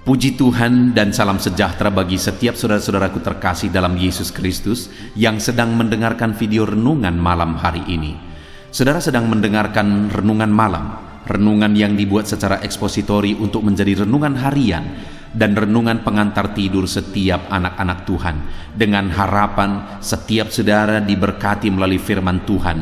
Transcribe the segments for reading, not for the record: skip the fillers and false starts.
Puji Tuhan dan salam sejahtera bagi setiap saudara-saudaraku terkasih dalam Yesus Kristus yang sedang mendengarkan video renungan malam hari ini. Saudara sedang mendengarkan renungan malam, renungan yang dibuat secara ekspositori untuk menjadi renungan harian dan renungan pengantar tidur setiap anak-anak Tuhan, dengan harapan setiap saudara diberkati melalui firman Tuhan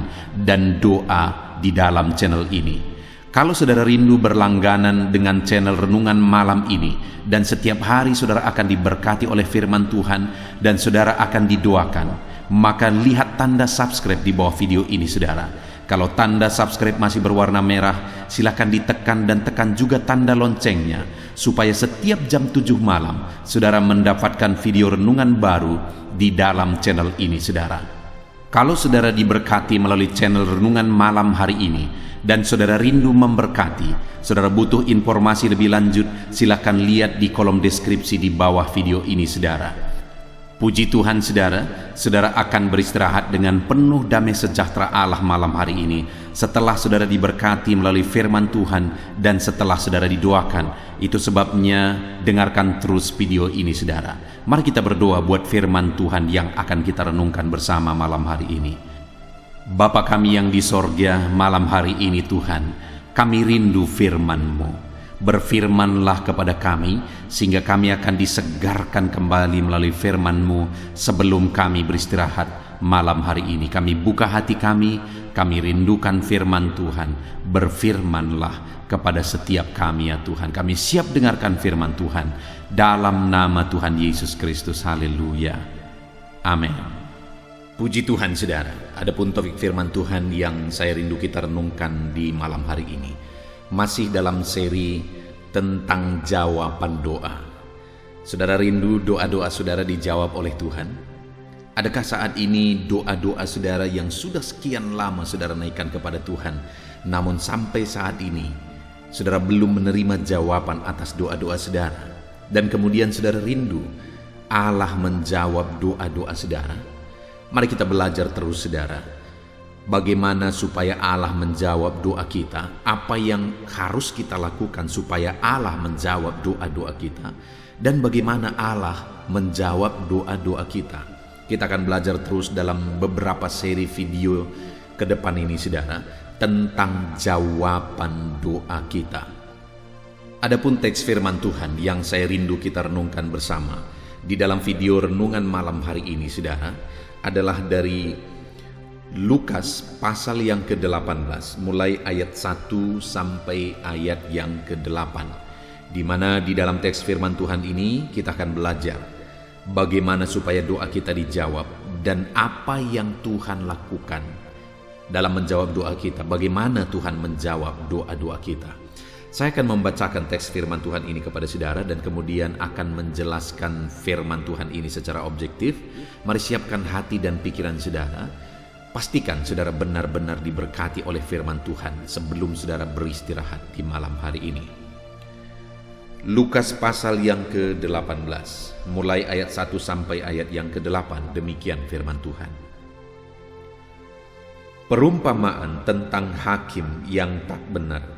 dan doa di dalam channel ini. Kalau saudara rindu berlangganan dengan channel renungan malam ini dan setiap hari saudara akan diberkati oleh firman Tuhan dan saudara akan didoakan, maka lihat tanda subscribe di bawah video ini saudara. Kalau tanda subscribe masih berwarna merah, silakan ditekan dan tekan juga tanda loncengnya supaya setiap jam 7 malam saudara mendapatkan video renungan baru di dalam channel ini saudara. Kalau saudara diberkati melalui channel renungan malam hari ini dan saudara rindu memberkati, saudara butuh informasi lebih lanjut, silakan lihat di kolom deskripsi di bawah video ini saudara. Puji Tuhan saudara, saudara akan beristirahat dengan penuh damai sejahtera Allah malam hari ini setelah saudara diberkati melalui firman Tuhan dan setelah saudara didoakan. Itu sebabnya dengarkan terus video ini saudara. Mari kita berdoa buat firman Tuhan yang akan kita renungkan bersama malam hari ini. Bapa kami yang di sorga, malam hari ini Tuhan, kami rindu firman-Mu. Berfirmanlah kepada kami, sehingga kami akan disegarkan kembali melalui firman-Mu sebelum kami beristirahat malam hari ini. Kami buka hati kami rindukan firman Tuhan. Berfirmanlah kepada setiap kami ya Tuhan. Kami siap dengarkan firman Tuhan. Dalam nama Tuhan Yesus Kristus, haleluya. Amin. Puji Tuhan saudara, adapun topik firman Tuhan yang saya rindu kita renungkan di malam hari ini masih dalam seri tentang jawaban doa. Saudara rindu doa-doa saudara dijawab oleh Tuhan? Adakah saat ini doa-doa saudara yang sudah sekian lama saudara naikkan kepada Tuhan, namun sampai saat ini saudara belum menerima jawaban atas doa-doa saudara, dan kemudian saudara rindu Allah menjawab doa-doa saudara? Mari kita belajar terus saudara, bagaimana supaya Allah menjawab doa kita, apa yang harus kita lakukan supaya Allah menjawab doa-doa kita, dan bagaimana Allah menjawab doa-doa kita. Kita akan belajar terus dalam beberapa seri video ke depan ini saudara, tentang jawaban doa kita. Adapun teks firman Tuhan yang saya rindu kita renungkan bersama di dalam video renungan malam hari ini saudara, adalah dari Lukas pasal yang ke-18 mulai ayat 1 sampai ayat yang ke-8, di mana di dalam teks firman Tuhan ini kita akan belajar bagaimana supaya doa kita dijawab dan apa yang Tuhan lakukan dalam menjawab doa kita, bagaimana Tuhan menjawab doa-doa kita. Saya akan membacakan teks firman Tuhan ini kepada saudara dan kemudian akan menjelaskan firman Tuhan ini secara objektif. Mari siapkan hati dan pikiran saudara. Pastikan saudara benar-benar diberkati oleh firman Tuhan sebelum saudara beristirahat di malam hari ini. Lukas pasal yang ke-18, mulai ayat 1 sampai ayat yang ke-8, demikian firman Tuhan. Perumpamaan tentang hakim yang tak benar.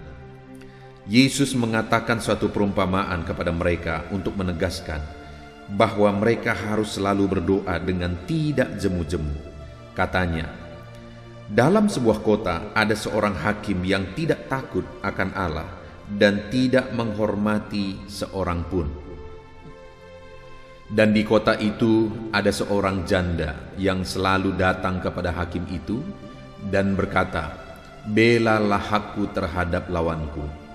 Yesus mengatakan suatu perumpamaan kepada mereka untuk menegaskan bahwa mereka harus selalu berdoa dengan tidak jemu-jemu. Katanya, dalam sebuah kota ada seorang hakim yang tidak takut akan Allah dan tidak menghormati seorang pun. Dan di kota itu ada seorang janda yang selalu datang kepada hakim itu dan berkata, "Belalah hakku terhadap lawanku."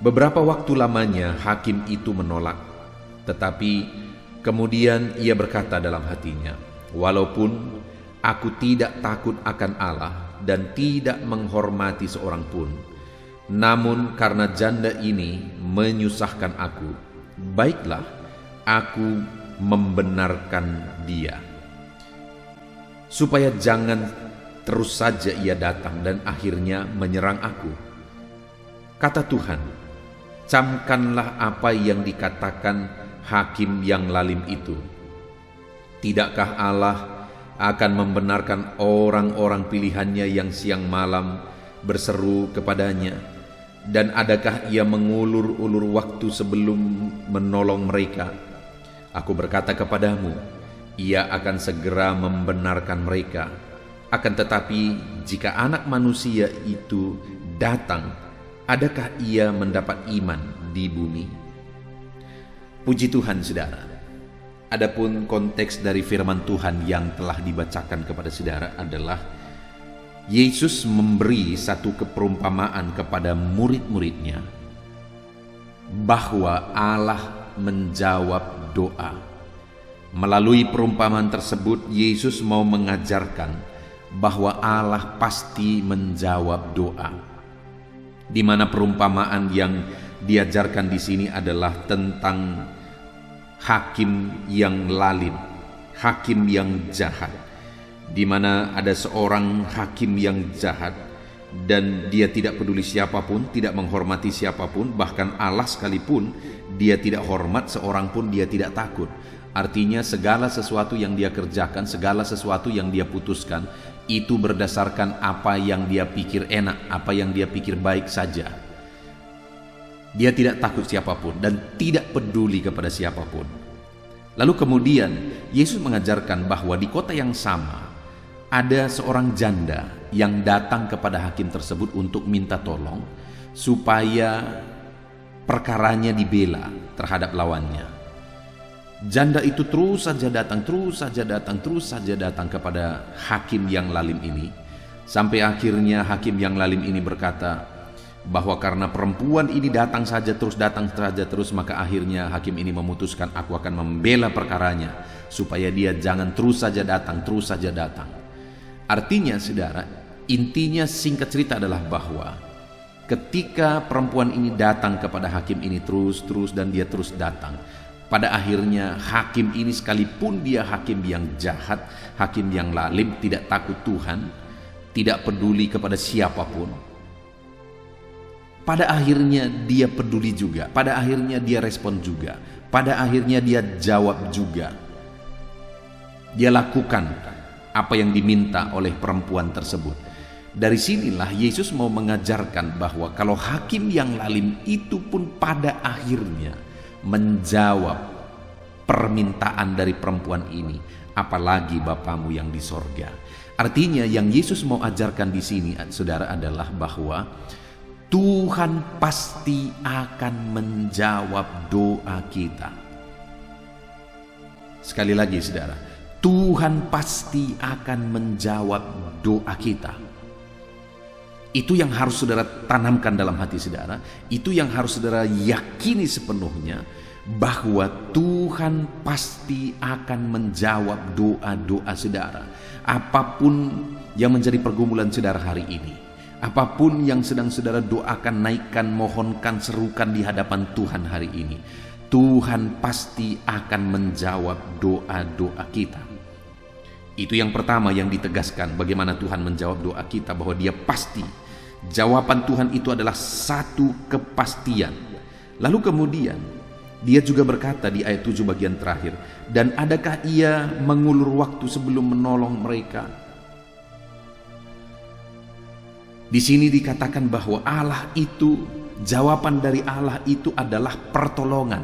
Beberapa waktu lamanya hakim itu menolak, tetapi kemudian ia berkata dalam hatinya, "Walaupun aku tidak takut akan Allah dan tidak menghormati seorang pun, namun karena janda ini menyusahkan aku, baiklah aku membenarkan dia, supaya jangan terus saja ia datang dan akhirnya menyerang aku." Kata Tuhan, "Camkanlah apa yang dikatakan hakim yang lalim itu. Tidakkah Allah akan membenarkan orang-orang pilihannya yang siang malam berseru kepadanya, Dan adakah ia mengulur-ulur waktu sebelum menolong mereka? Aku berkata kepadamu, ia akan segera membenarkan mereka. Akan tetapi jika Anak Manusia itu datang, adakah ia mendapat iman di bumi? Puji Tuhan, saudara. Adapun konteks dari firman Tuhan yang telah dibacakan kepada saudara adalah Yesus memberi satu keperumpamaan kepada murid-muridnya bahwa Allah menjawab doa. Melalui perumpamaan tersebut, Yesus mau mengajarkan bahwa Allah pasti menjawab doa. Di mana perumpamaan yang diajarkan di sini adalah tentang hakim yang lalim, hakim yang jahat. Di mana ada seorang hakim yang jahat dan dia tidak peduli siapapun, tidak menghormati siapapun, bahkan Allah sekalipun dia tidak hormat, seorang pun dia tidak takut. Artinya segala sesuatu yang dia kerjakan, segala sesuatu yang dia putuskan, itu berdasarkan apa yang dia pikir enak, apa yang dia pikir baik saja. Dia tidak takut siapapun dan tidak peduli kepada siapapun. Lalu kemudian Yesus mengajarkan bahwa di kota yang sama ada seorang janda yang datang kepada hakim tersebut untuk minta tolong supaya perkaranya dibela terhadap lawannya. Janda itu terus saja datang kepada hakim yang lalim ini, sampai akhirnya hakim yang lalim ini berkata bahwa karena perempuan ini datang saja terus, maka akhirnya hakim ini memutuskan, aku akan membela perkaranya supaya dia jangan terus saja datang. Artinya, saudara, intinya singkat cerita adalah bahwa ketika perempuan ini datang kepada hakim ini terus dan dia terus datang, pada akhirnya hakim ini sekalipun dia hakim yang jahat, hakim yang lalim, tidak takut Tuhan, tidak peduli kepada siapapun, pada akhirnya dia peduli juga, pada akhirnya dia respon juga, pada akhirnya dia jawab juga. Dia lakukan apa yang diminta oleh perempuan tersebut. Dari sinilah Yesus mau mengajarkan bahwa kalau hakim yang lalim itu pun pada akhirnya menjawab permintaan dari perempuan ini, apalagi Bapamu yang di sorga. Artinya yang Yesus mau ajarkan di sini, saudara, adalah bahwa Tuhan pasti akan menjawab doa kita. Sekali lagi, saudara, Tuhan pasti akan menjawab doa kita. Itu yang harus saudara tanamkan dalam hati saudara. Itu yang harus saudara yakini sepenuhnya, bahwa Tuhan pasti akan menjawab doa-doa saudara. Apapun yang menjadi pergumulan saudara hari ini, apapun yang sedang saudara doakan, naikkan, mohonkan, serukan di hadapan Tuhan hari ini, Tuhan pasti akan menjawab doa-doa kita. Itu yang pertama yang ditegaskan, bagaimana Tuhan menjawab doa kita, bahwa dia pasti. Jawaban Tuhan itu adalah satu kepastian. Lalu kemudian dia juga berkata di ayat 7 bagian terakhir, dan adakah ia mengulur waktu sebelum menolong mereka? Di sini dikatakan bahwa Allah itu, jawaban dari Allah itu adalah pertolongan.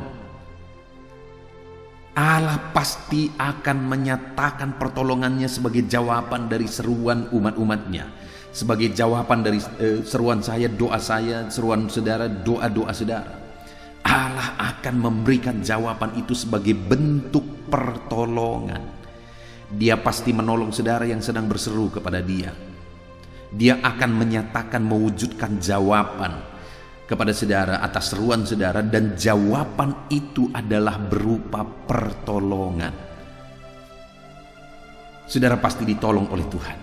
Allah pasti akan menyatakan pertolongannya sebagai jawaban dari seruan umat-umatnya, sebagai jawaban dari seruan saya, doa saya, seruan saudara, doa-doa saudara. Allah akan memberikan jawaban itu sebagai bentuk pertolongan. Dia pasti menolong saudara yang sedang berseru kepada dia. Dia akan menyatakan, mewujudkan jawaban kepada saudara atas seruan saudara, dan jawaban itu adalah berupa pertolongan. Saudara pasti ditolong oleh Tuhan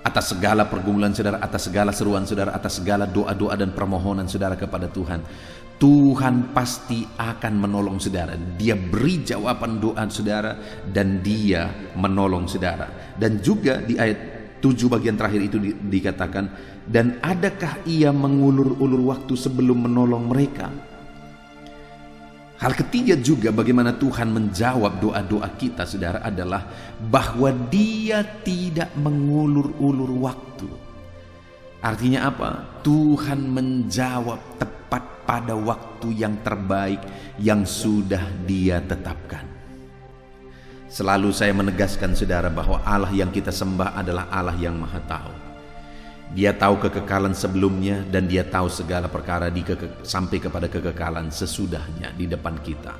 atas segala pergumulan saudara, atas segala seruan saudara, atas segala doa-doa dan permohonan saudara kepada Tuhan. Tuhan pasti akan menolong saudara. Dia beri jawaban doa saudara dan dia menolong saudara. Dan juga di ayat 7 bagian terakhir itu dikatakan, dan adakah ia mengulur-ulur waktu sebelum menolong mereka? Hal ketiga juga bagaimana Tuhan menjawab doa-doa kita saudara adalah bahwa dia tidak mengulur-ulur waktu. Artinya apa? Tuhan menjawab tepat pada waktu yang terbaik yang sudah Dia tetapkan. Selalu saya menegaskan saudara bahwa Allah yang kita sembah adalah Allah yang Maha Tahu. Dia tahu kekekalan sebelumnya dan Dia tahu segala perkara sampai kepada kekekalan sesudahnya di depan kita.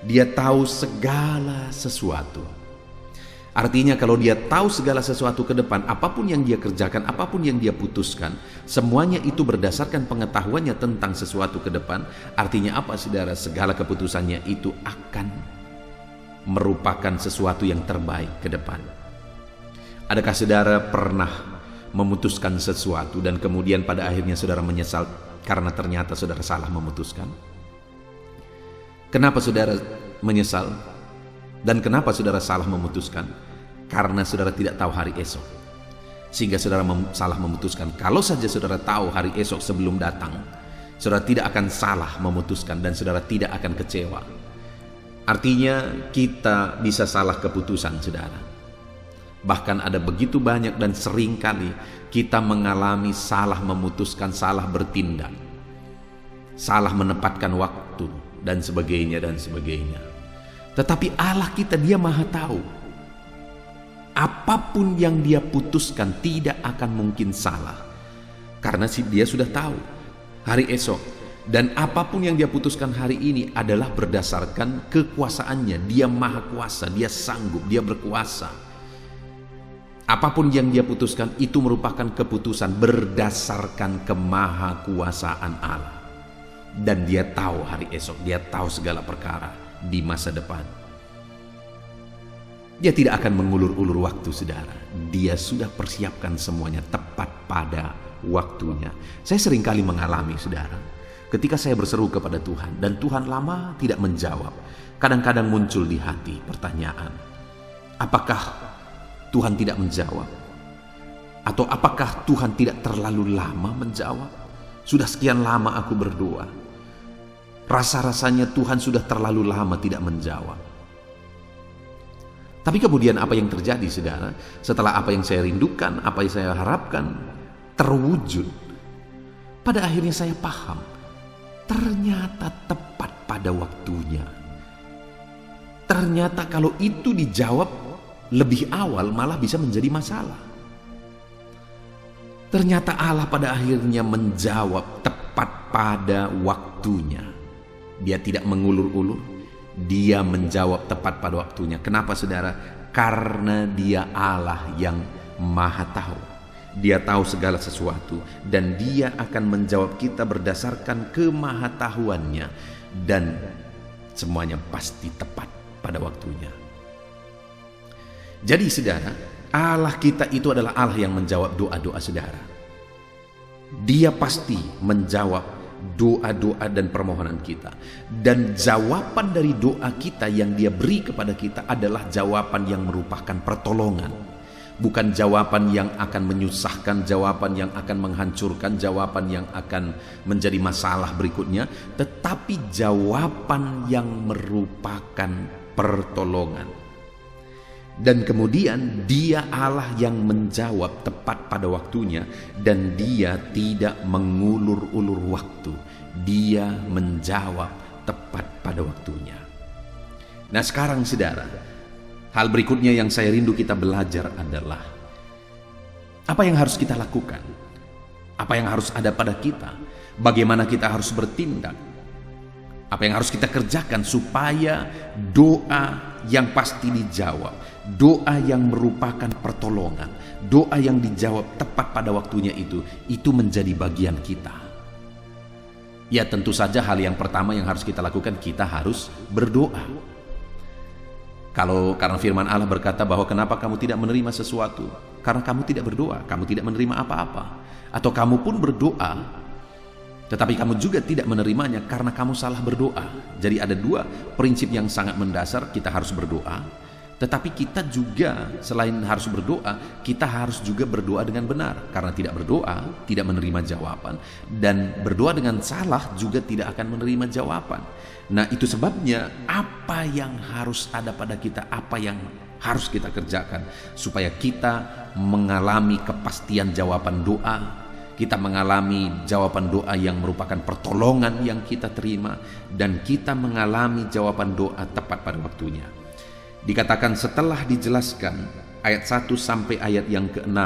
Dia tahu segala sesuatu. Artinya kalau Dia tahu segala sesuatu ke depan, apapun yang Dia kerjakan, apapun yang Dia putuskan, semuanya itu berdasarkan pengetahuannya tentang sesuatu ke depan. Artinya apa saudara? Segala keputusannya itu akan merupakan sesuatu yang terbaik ke depan. Adakah saudara pernah memutuskan sesuatu dan kemudian pada akhirnya saudara menyesal karena ternyata saudara salah memutuskan? Kenapa saudara menyesal? Dan kenapa saudara salah memutuskan? Karena saudara tidak tahu hari esok. Sehingga saudara salah memutuskan. Kalau saja saudara tahu hari esok sebelum datang, saudara tidak akan salah memutuskan dan saudara tidak akan kecewa. Artinya kita bisa salah keputusan saudara. Bahkan ada begitu banyak dan sering kali kita mengalami salah memutuskan, salah bertindak, salah menempatkan waktu dan sebagainya dan sebagainya. Tetapi Allah kita, Dia Maha Tahu. Apapun yang Dia putuskan tidak akan mungkin salah. Karena Dia sudah tahu hari esok. Dan apapun yang Dia putuskan hari ini adalah berdasarkan kekuasaannya. Dia Maha Kuasa, Dia sanggup, Dia berkuasa. Apapun yang Dia putuskan itu merupakan keputusan berdasarkan kemahakuasaan Allah. Dan Dia tahu hari esok, Dia tahu segala perkara di masa depan. Dia tidak akan mengulur-ulur waktu saudara. Dia sudah persiapkan semuanya tepat pada waktunya. Saya seringkali mengalami saudara, ketika saya berseru kepada Tuhan dan Tuhan lama tidak menjawab, kadang-kadang muncul di hati pertanyaan, apakah Tuhan tidak menjawab? Atau apakah Tuhan tidak terlalu lama menjawab? Sudah sekian lama aku berdoa, rasa-rasanya Tuhan sudah terlalu lama tidak menjawab. Tapi kemudian apa yang terjadi saudara? Setelah apa yang saya rindukan, apa yang saya harapkan terwujud, pada akhirnya saya paham, ternyata tepat pada waktunya. Ternyata kalau itu dijawab lebih awal malah bisa menjadi masalah. Ternyata Allah pada akhirnya menjawab tepat pada waktunya. Dia tidak mengulur-ulur, Dia menjawab tepat pada waktunya. Kenapa saudara? Karena Dia Allah yang Maha Tahu. Dia tahu segala sesuatu dan Dia akan menjawab kita berdasarkan kemahatahuannya, dan semuanya pasti tepat pada waktunya. Jadi saudara, Allah kita itu adalah Allah yang menjawab doa-doa saudara. Dia pasti menjawab doa-doa dan permohonan kita. Dan jawaban dari doa kita yang Dia beri kepada kita adalah jawaban yang merupakan pertolongan. Bukan jawaban yang akan menyusahkan, jawaban yang akan menghancurkan, jawaban yang akan menjadi masalah berikutnya, tetapi jawaban yang merupakan pertolongan. Dan kemudian Dia Allah yang menjawab tepat pada waktunya, dan Dia tidak mengulur-ulur waktu. Dia menjawab tepat pada waktunya. Nah sekarang saudara, hal berikutnya yang saya rindu kita belajar adalah apa yang harus kita lakukan, apa yang harus ada pada kita, bagaimana kita harus bertindak, apa yang harus kita kerjakan supaya doa yang pasti dijawab, doa yang merupakan pertolongan, doa yang dijawab tepat pada waktunya itu menjadi bagian kita. Ya tentu saja hal yang pertama yang harus kita lakukan, kita harus berdoa. Karena firman Allah berkata bahwa kenapa kamu tidak menerima sesuatu? Karena kamu tidak berdoa, kamu tidak menerima apa-apa. Atau kamu pun berdoa, tetapi kamu juga tidak menerimanya karena kamu salah berdoa. Jadi ada dua prinsip yang sangat mendasar, kita harus berdoa. Tetapi kita juga selain harus berdoa, kita harus juga berdoa dengan benar. Karena tidak berdoa, tidak menerima jawaban. Dan berdoa dengan salah juga tidak akan menerima jawaban. Nah itu sebabnya apa yang harus ada pada kita, apa yang harus kita kerjakan supaya kita mengalami kepastian jawaban doa, kita mengalami jawaban doa yang merupakan pertolongan yang kita terima, dan kita mengalami jawaban doa tepat pada waktunya. Dikatakan setelah dijelaskan ayat 1 sampai ayat yang ke-6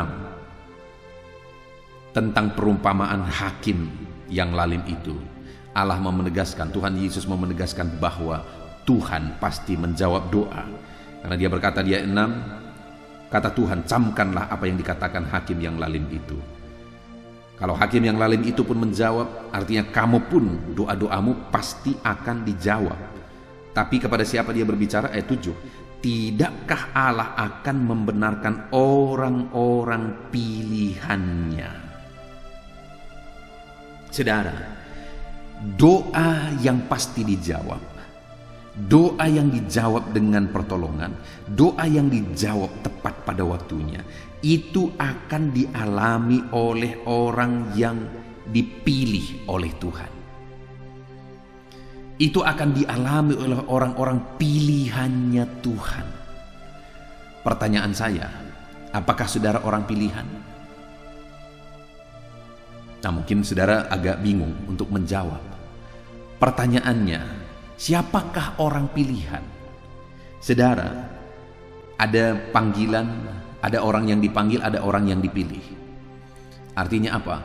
tentang perumpamaan hakim yang lalim itu, Allah menegaskan, Tuhan Yesus menegaskan bahwa Tuhan pasti menjawab doa. Karena dia berkata di ayat 6, kata Tuhan, camkanlah apa yang dikatakan hakim yang lalim itu. Kalau hakim yang lalim itu pun menjawab, artinya kamu pun doa-doamu pasti akan dijawab. Tapi kepada siapa dia berbicara? Ayat 7, tidakkah Allah akan membenarkan orang-orang pilihannya? Saudara, doa yang pasti dijawab, doa yang dijawab dengan pertolongan, doa yang dijawab tepat pada waktunya, itu akan dialami oleh orang yang dipilih oleh Tuhan. Itu akan dialami oleh orang-orang pilihannya Tuhan. Pertanyaan saya, apakah saudara orang pilihan? Nah, mungkin saudara agak bingung untuk menjawab. Pertanyaannya, siapakah orang pilihan? Saudara, ada panggilan, ada orang yang dipanggil, ada orang yang dipilih. Artinya apa?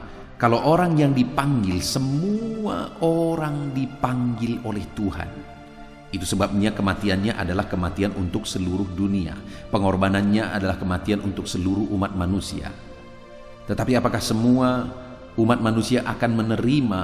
Kalau orang yang dipanggil, semua orang dipanggil oleh Tuhan. Itu sebabnya kematiannya adalah kematian untuk seluruh dunia. Pengorbanannya adalah kematian untuk seluruh umat manusia. Tetapi apakah semua umat manusia akan menerima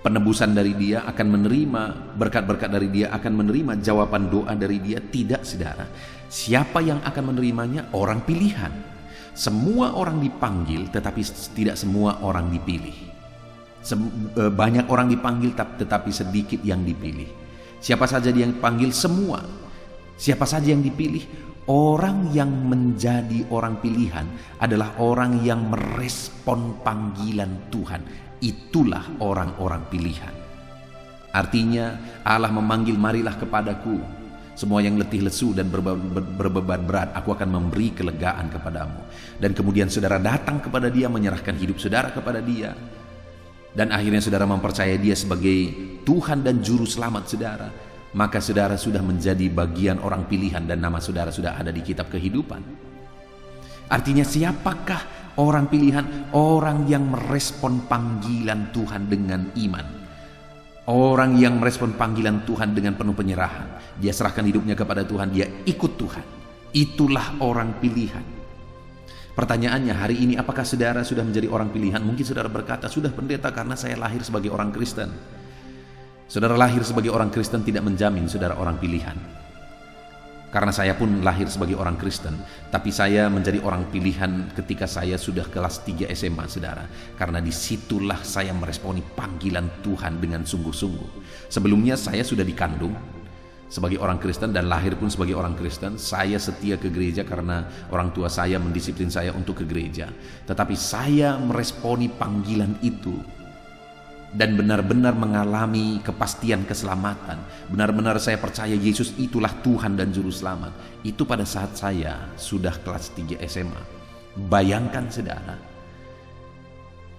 penebusan dari dia, akan menerima berkat-berkat dari dia, akan menerima jawaban doa dari dia? Tidak, saudara. Siapa yang akan menerimanya? Orang pilihan. Semua orang dipanggil, tetapi tidak semua orang dipilih. Banyak orang dipanggil, tetapi sedikit yang dipilih. Siapa saja yang dipanggil? Semua. Siapa saja yang dipilih? Orang yang menjadi orang pilihan adalah orang yang merespon panggilan Tuhan. Itulah orang-orang pilihan. Artinya Allah memanggil, marilah kepadaku semua yang letih lesu dan berbeban berat, aku akan memberi kelegaan kepadamu. Dan kemudian saudara datang kepada dia, menyerahkan hidup saudara kepada dia, dan akhirnya saudara mempercayai dia sebagai Tuhan dan Juru Selamat saudara. Maka saudara sudah menjadi bagian orang pilihan dan nama saudara sudah ada di kitab kehidupan. Artinya siapakah orang pilihan? Orang yang merespon panggilan Tuhan dengan iman. Orang yang merespon panggilan Tuhan dengan penuh penyerahan. Dia serahkan hidupnya kepada Tuhan, dia ikut Tuhan. Itulah orang pilihan. Pertanyaannya hari ini, apakah saudara sudah menjadi orang pilihan? Mungkin saudara berkata, sudah pendeta, karena saya lahir sebagai orang Kristen. Saudara lahir sebagai orang Kristen tidak menjamin saudara orang pilihan. Karena saya pun lahir sebagai orang Kristen, tapi saya menjadi orang pilihan ketika saya sudah kelas 3 SMA, saudara. Karena disitulah saya meresponi panggilan Tuhan dengan sungguh-sungguh. Sebelumnya saya sudah dikandung sebagai orang Kristen dan lahir pun sebagai orang Kristen. Saya setia ke gereja karena orang tua saya mendisiplin saya untuk ke gereja. Tetapi saya meresponi panggilan itu dan benar-benar mengalami kepastian keselamatan. Benar-benar saya percaya Yesus itulah Tuhan dan Juru Selamat. Itu pada saat saya sudah kelas 3 SMA. Bayangkan saudara,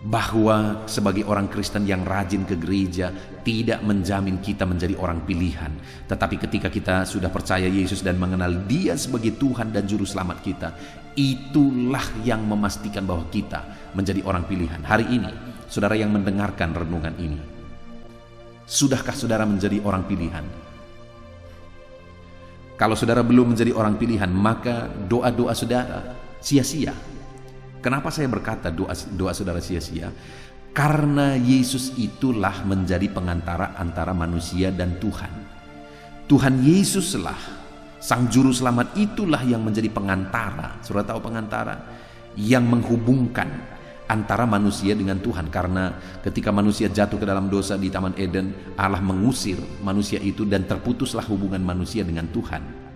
bahwa sebagai orang Kristen yang rajin ke gereja tidak menjamin kita menjadi orang pilihan. Tetapi ketika kita sudah percaya Yesus dan mengenal dia sebagai Tuhan dan Juru Selamat kita, itulah yang memastikan bahwa kita menjadi orang pilihan. Hari ini saudara yang mendengarkan renungan ini, sudahkah saudara menjadi orang pilihan? Kalau saudara belum menjadi orang pilihan, maka doa-doa saudara sia-sia. Kenapa saya berkata doa saudara sia-sia? Karena Yesus itulah menjadi pengantara antara manusia dan Tuhan. Tuhan Yesuslah Sang Juru Selamat, itulah yang menjadi pengantara. Saudara tahu pengantara? Yang menghubungkan antara manusia dengan Tuhan. Karena ketika manusia jatuh ke dalam dosa di Taman Eden, Allah mengusir manusia itu dan terputuslah hubungan manusia dengan Tuhan.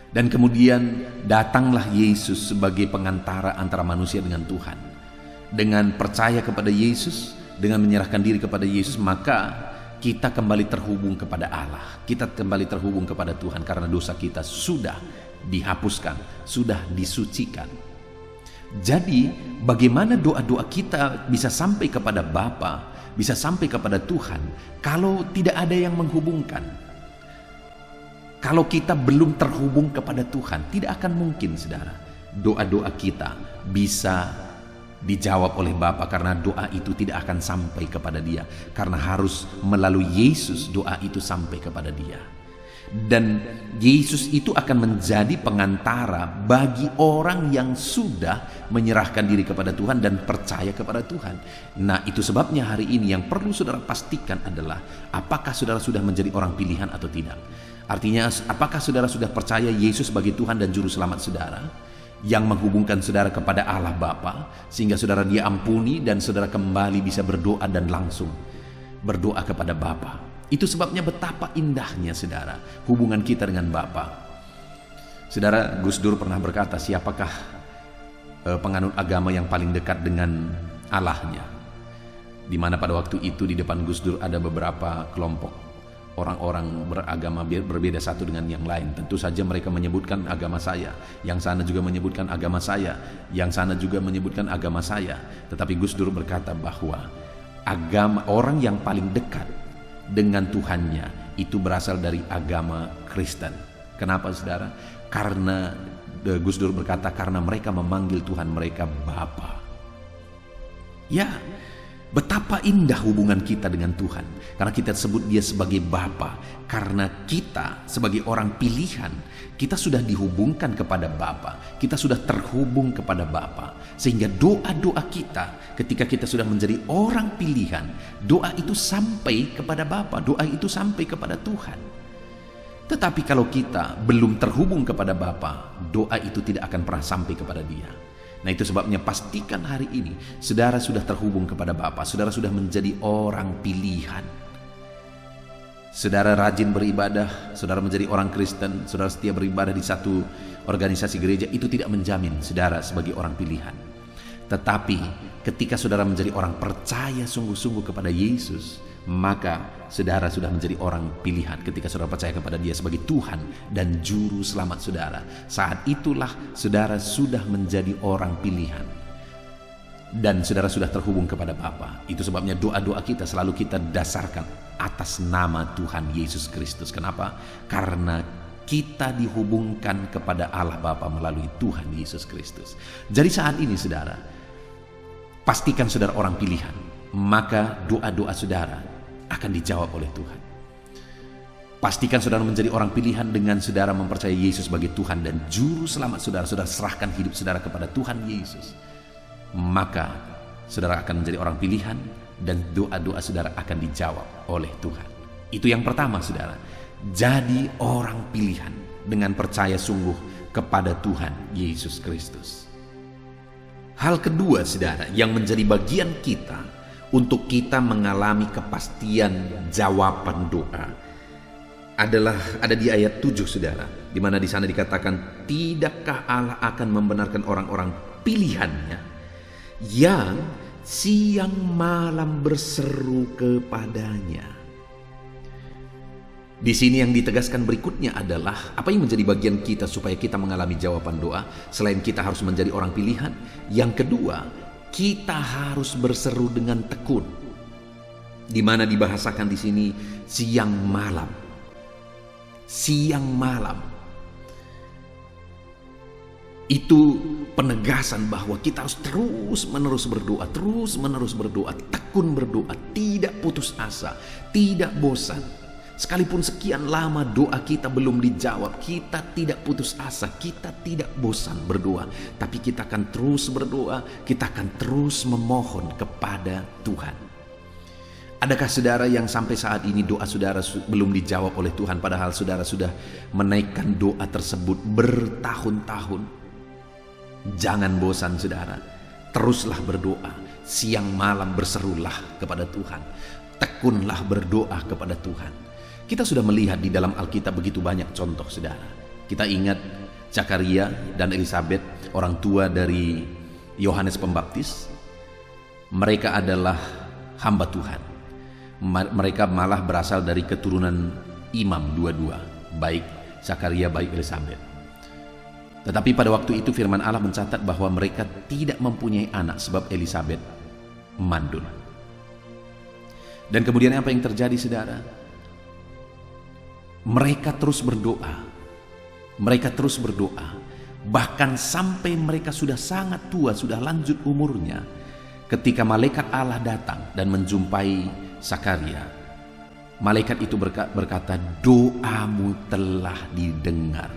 Dan kemudian datanglah Yesus sebagai pengantara antara manusia dengan Tuhan. Dengan percaya kepada Yesus, dengan menyerahkan diri kepada Yesus, maka kita kembali terhubung kepada Allah. Kita kembali terhubung kepada Tuhan karena dosa kita sudah dihapuskan, sudah disucikan. Jadi bagaimana doa-doa kita bisa sampai kepada Bapa, bisa sampai kepada Tuhan kalau tidak ada yang menghubungkan? Kalau kita belum terhubung kepada Tuhan, tidak akan mungkin saudara doa-doa kita bisa dijawab oleh Bapa, karena doa itu tidak akan sampai kepada Dia, karena harus melalui Yesus doa itu sampai kepada Dia. Dan Yesus itu akan menjadi pengantara bagi orang yang sudah menyerahkan diri kepada Tuhan dan percaya kepada Tuhan. Nah, itu sebabnya hari ini yang perlu saudara pastikan adalah apakah saudara sudah menjadi orang pilihan atau tidak. Artinya, apakah saudara sudah percaya Yesus sebagai Tuhan dan Juru Selamat saudara, yang menghubungkan saudara kepada Allah Bapa, sehingga saudara diampuni dan saudara kembali bisa berdoa dan langsung berdoa kepada Bapa. Itu sebabnya betapa indahnya saudara hubungan kita dengan Bapa. Saudara, Gus Dur pernah berkata, siapakah penganut agama yang paling dekat dengan Allahnya? Di mana pada waktu itu di depan Gus Dur ada beberapa kelompok orang-orang beragama berbeda satu dengan yang lain. Tentu saja mereka menyebutkan agama saya, yang sana juga menyebutkan agama saya, yang sana juga menyebutkan agama saya. Tetapi Gus Dur berkata bahwa agama orang yang paling dekat dengan Tuhannya itu berasal dari agama Kristen. Kenapa saudara? Karena Gus Dur berkata, karena mereka memanggil Tuhan mereka Bapa. Ya, betapa indah hubungan kita dengan Tuhan, karena kita sebut Dia sebagai Bapa. Karena kita sebagai orang pilihan, kita sudah dihubungkan kepada Bapa, kita sudah terhubung kepada Bapa, sehingga doa-doa kita ketika kita sudah menjadi orang pilihan, doa itu sampai kepada Bapa, doa itu sampai kepada Tuhan. Tetapi kalau kita belum terhubung kepada Bapa, doa itu tidak akan pernah sampai kepada Dia. Nah, itu sebabnya pastikan hari ini saudara sudah terhubung kepada Bapa, saudara sudah menjadi orang pilihan. Saudara rajin beribadah, saudara menjadi orang Kristen, saudara setia beribadah di satu organisasi gereja, itu tidak menjamin saudara sebagai orang pilihan. Tetapi ketika saudara menjadi orang percaya sungguh-sungguh kepada Yesus, maka saudara sudah menjadi orang pilihan. Ketika saudara percaya kepada Dia sebagai Tuhan dan Juru Selamat saudara, saat itulah saudara sudah menjadi orang pilihan. Dan saudara sudah terhubung kepada Bapa. Itu sebabnya doa-doa kita selalu kita dasarkan atas nama Tuhan Yesus Kristus. Kenapa? Karena kita dihubungkan kepada Allah Bapa melalui Tuhan Yesus Kristus. Jadi saat ini saudara, pastikan saudara orang pilihan, maka doa-doa saudara akan dijawab oleh Tuhan. Pastikan saudara menjadi orang pilihan dengan saudara mempercayai Yesus sebagai Tuhan dan Juru Selamat saudara. Saudara serahkan hidup saudara kepada Tuhan Yesus, maka saudara akan menjadi orang pilihan dan doa-doa saudara akan dijawab oleh Tuhan. Itu yang pertama saudara, jadi orang pilihan dengan percaya sungguh kepada Tuhan Yesus Kristus. Hal kedua saudara yang menjadi bagian kita untuk kita mengalami kepastian jawaban doa adalah ada di ayat 7 saudara, di mana di sana dikatakan, tidakkah Allah akan membenarkan orang-orang pilihannya yang siang malam berseru kepadanya. Di sini yang ditegaskan berikutnya adalah apa yang menjadi bagian kita supaya kita mengalami jawaban doa. Selain kita harus menjadi orang pilihan, yang kedua, kita harus berseru dengan tekun. Di mana dibahasakan di sini siang malam. Siang malam. Itu penegasan bahwa kita harus terus-menerus berdoa, tekun berdoa, tidak putus asa, tidak bosan. Sekalipun sekian lama doa kita belum dijawab, kita tidak putus asa, kita tidak bosan berdoa, tapi kita akan terus berdoa, kita akan terus memohon kepada Tuhan. Adakah saudara yang sampai saat ini doa saudara belum dijawab oleh Tuhan, padahal saudara sudah menaikkan doa tersebut bertahun-tahun? Jangan bosan saudara, teruslah berdoa, siang malam berserulah kepada Tuhan, tekunlah berdoa kepada Tuhan. Kita sudah melihat di dalam Alkitab begitu banyak contoh saudara. Kita ingat Zakaria dan Elisabet, orang tua dari Yohanes Pembaptis. Mereka adalah hamba Tuhan. Mereka malah berasal dari keturunan imam dua-dua, baik Zakaria baik Elisabet. Tetapi pada waktu itu firman Allah mencatat bahwa mereka tidak mempunyai anak sebab Elisabet mandul. Dan kemudian apa yang terjadi, saudara? Mereka terus berdoa. Mereka terus berdoa. Bahkan sampai mereka sudah sangat tua, sudah lanjut umurnya. Ketika malaikat Allah datang dan menjumpai Sakaria, malaikat itu berkata, doamu telah didengar.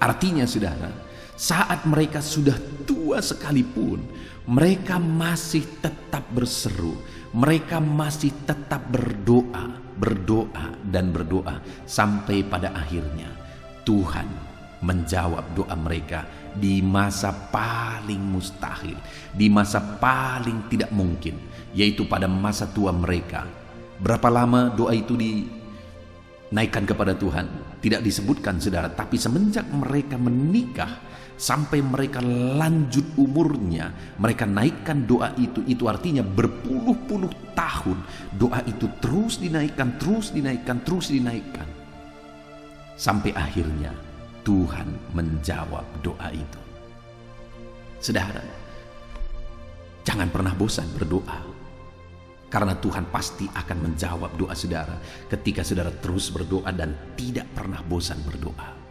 Artinya, saudara, saat mereka sudah tua sekalipun, mereka masih tetap berseru, mereka masih tetap berdoa, dan berdoa, sampai pada akhirnya Tuhan menjawab doa mereka di masa paling mustahil, di masa paling tidak mungkin, yaitu pada masa tua mereka. Berapa lama doa itu dinaikkan kepada Tuhan? Tidak disebutkan, saudara, tapi semenjak mereka menikah sampai mereka lanjut umurnya, mereka naikkan doa itu artinya berpuluh-puluh tahun doa itu terus dinaikkan, sampai akhirnya Tuhan menjawab doa itu. Saudara, jangan pernah bosan berdoa, karena Tuhan pasti akan menjawab doa saudara ketika saudara terus berdoa dan tidak pernah bosan berdoa.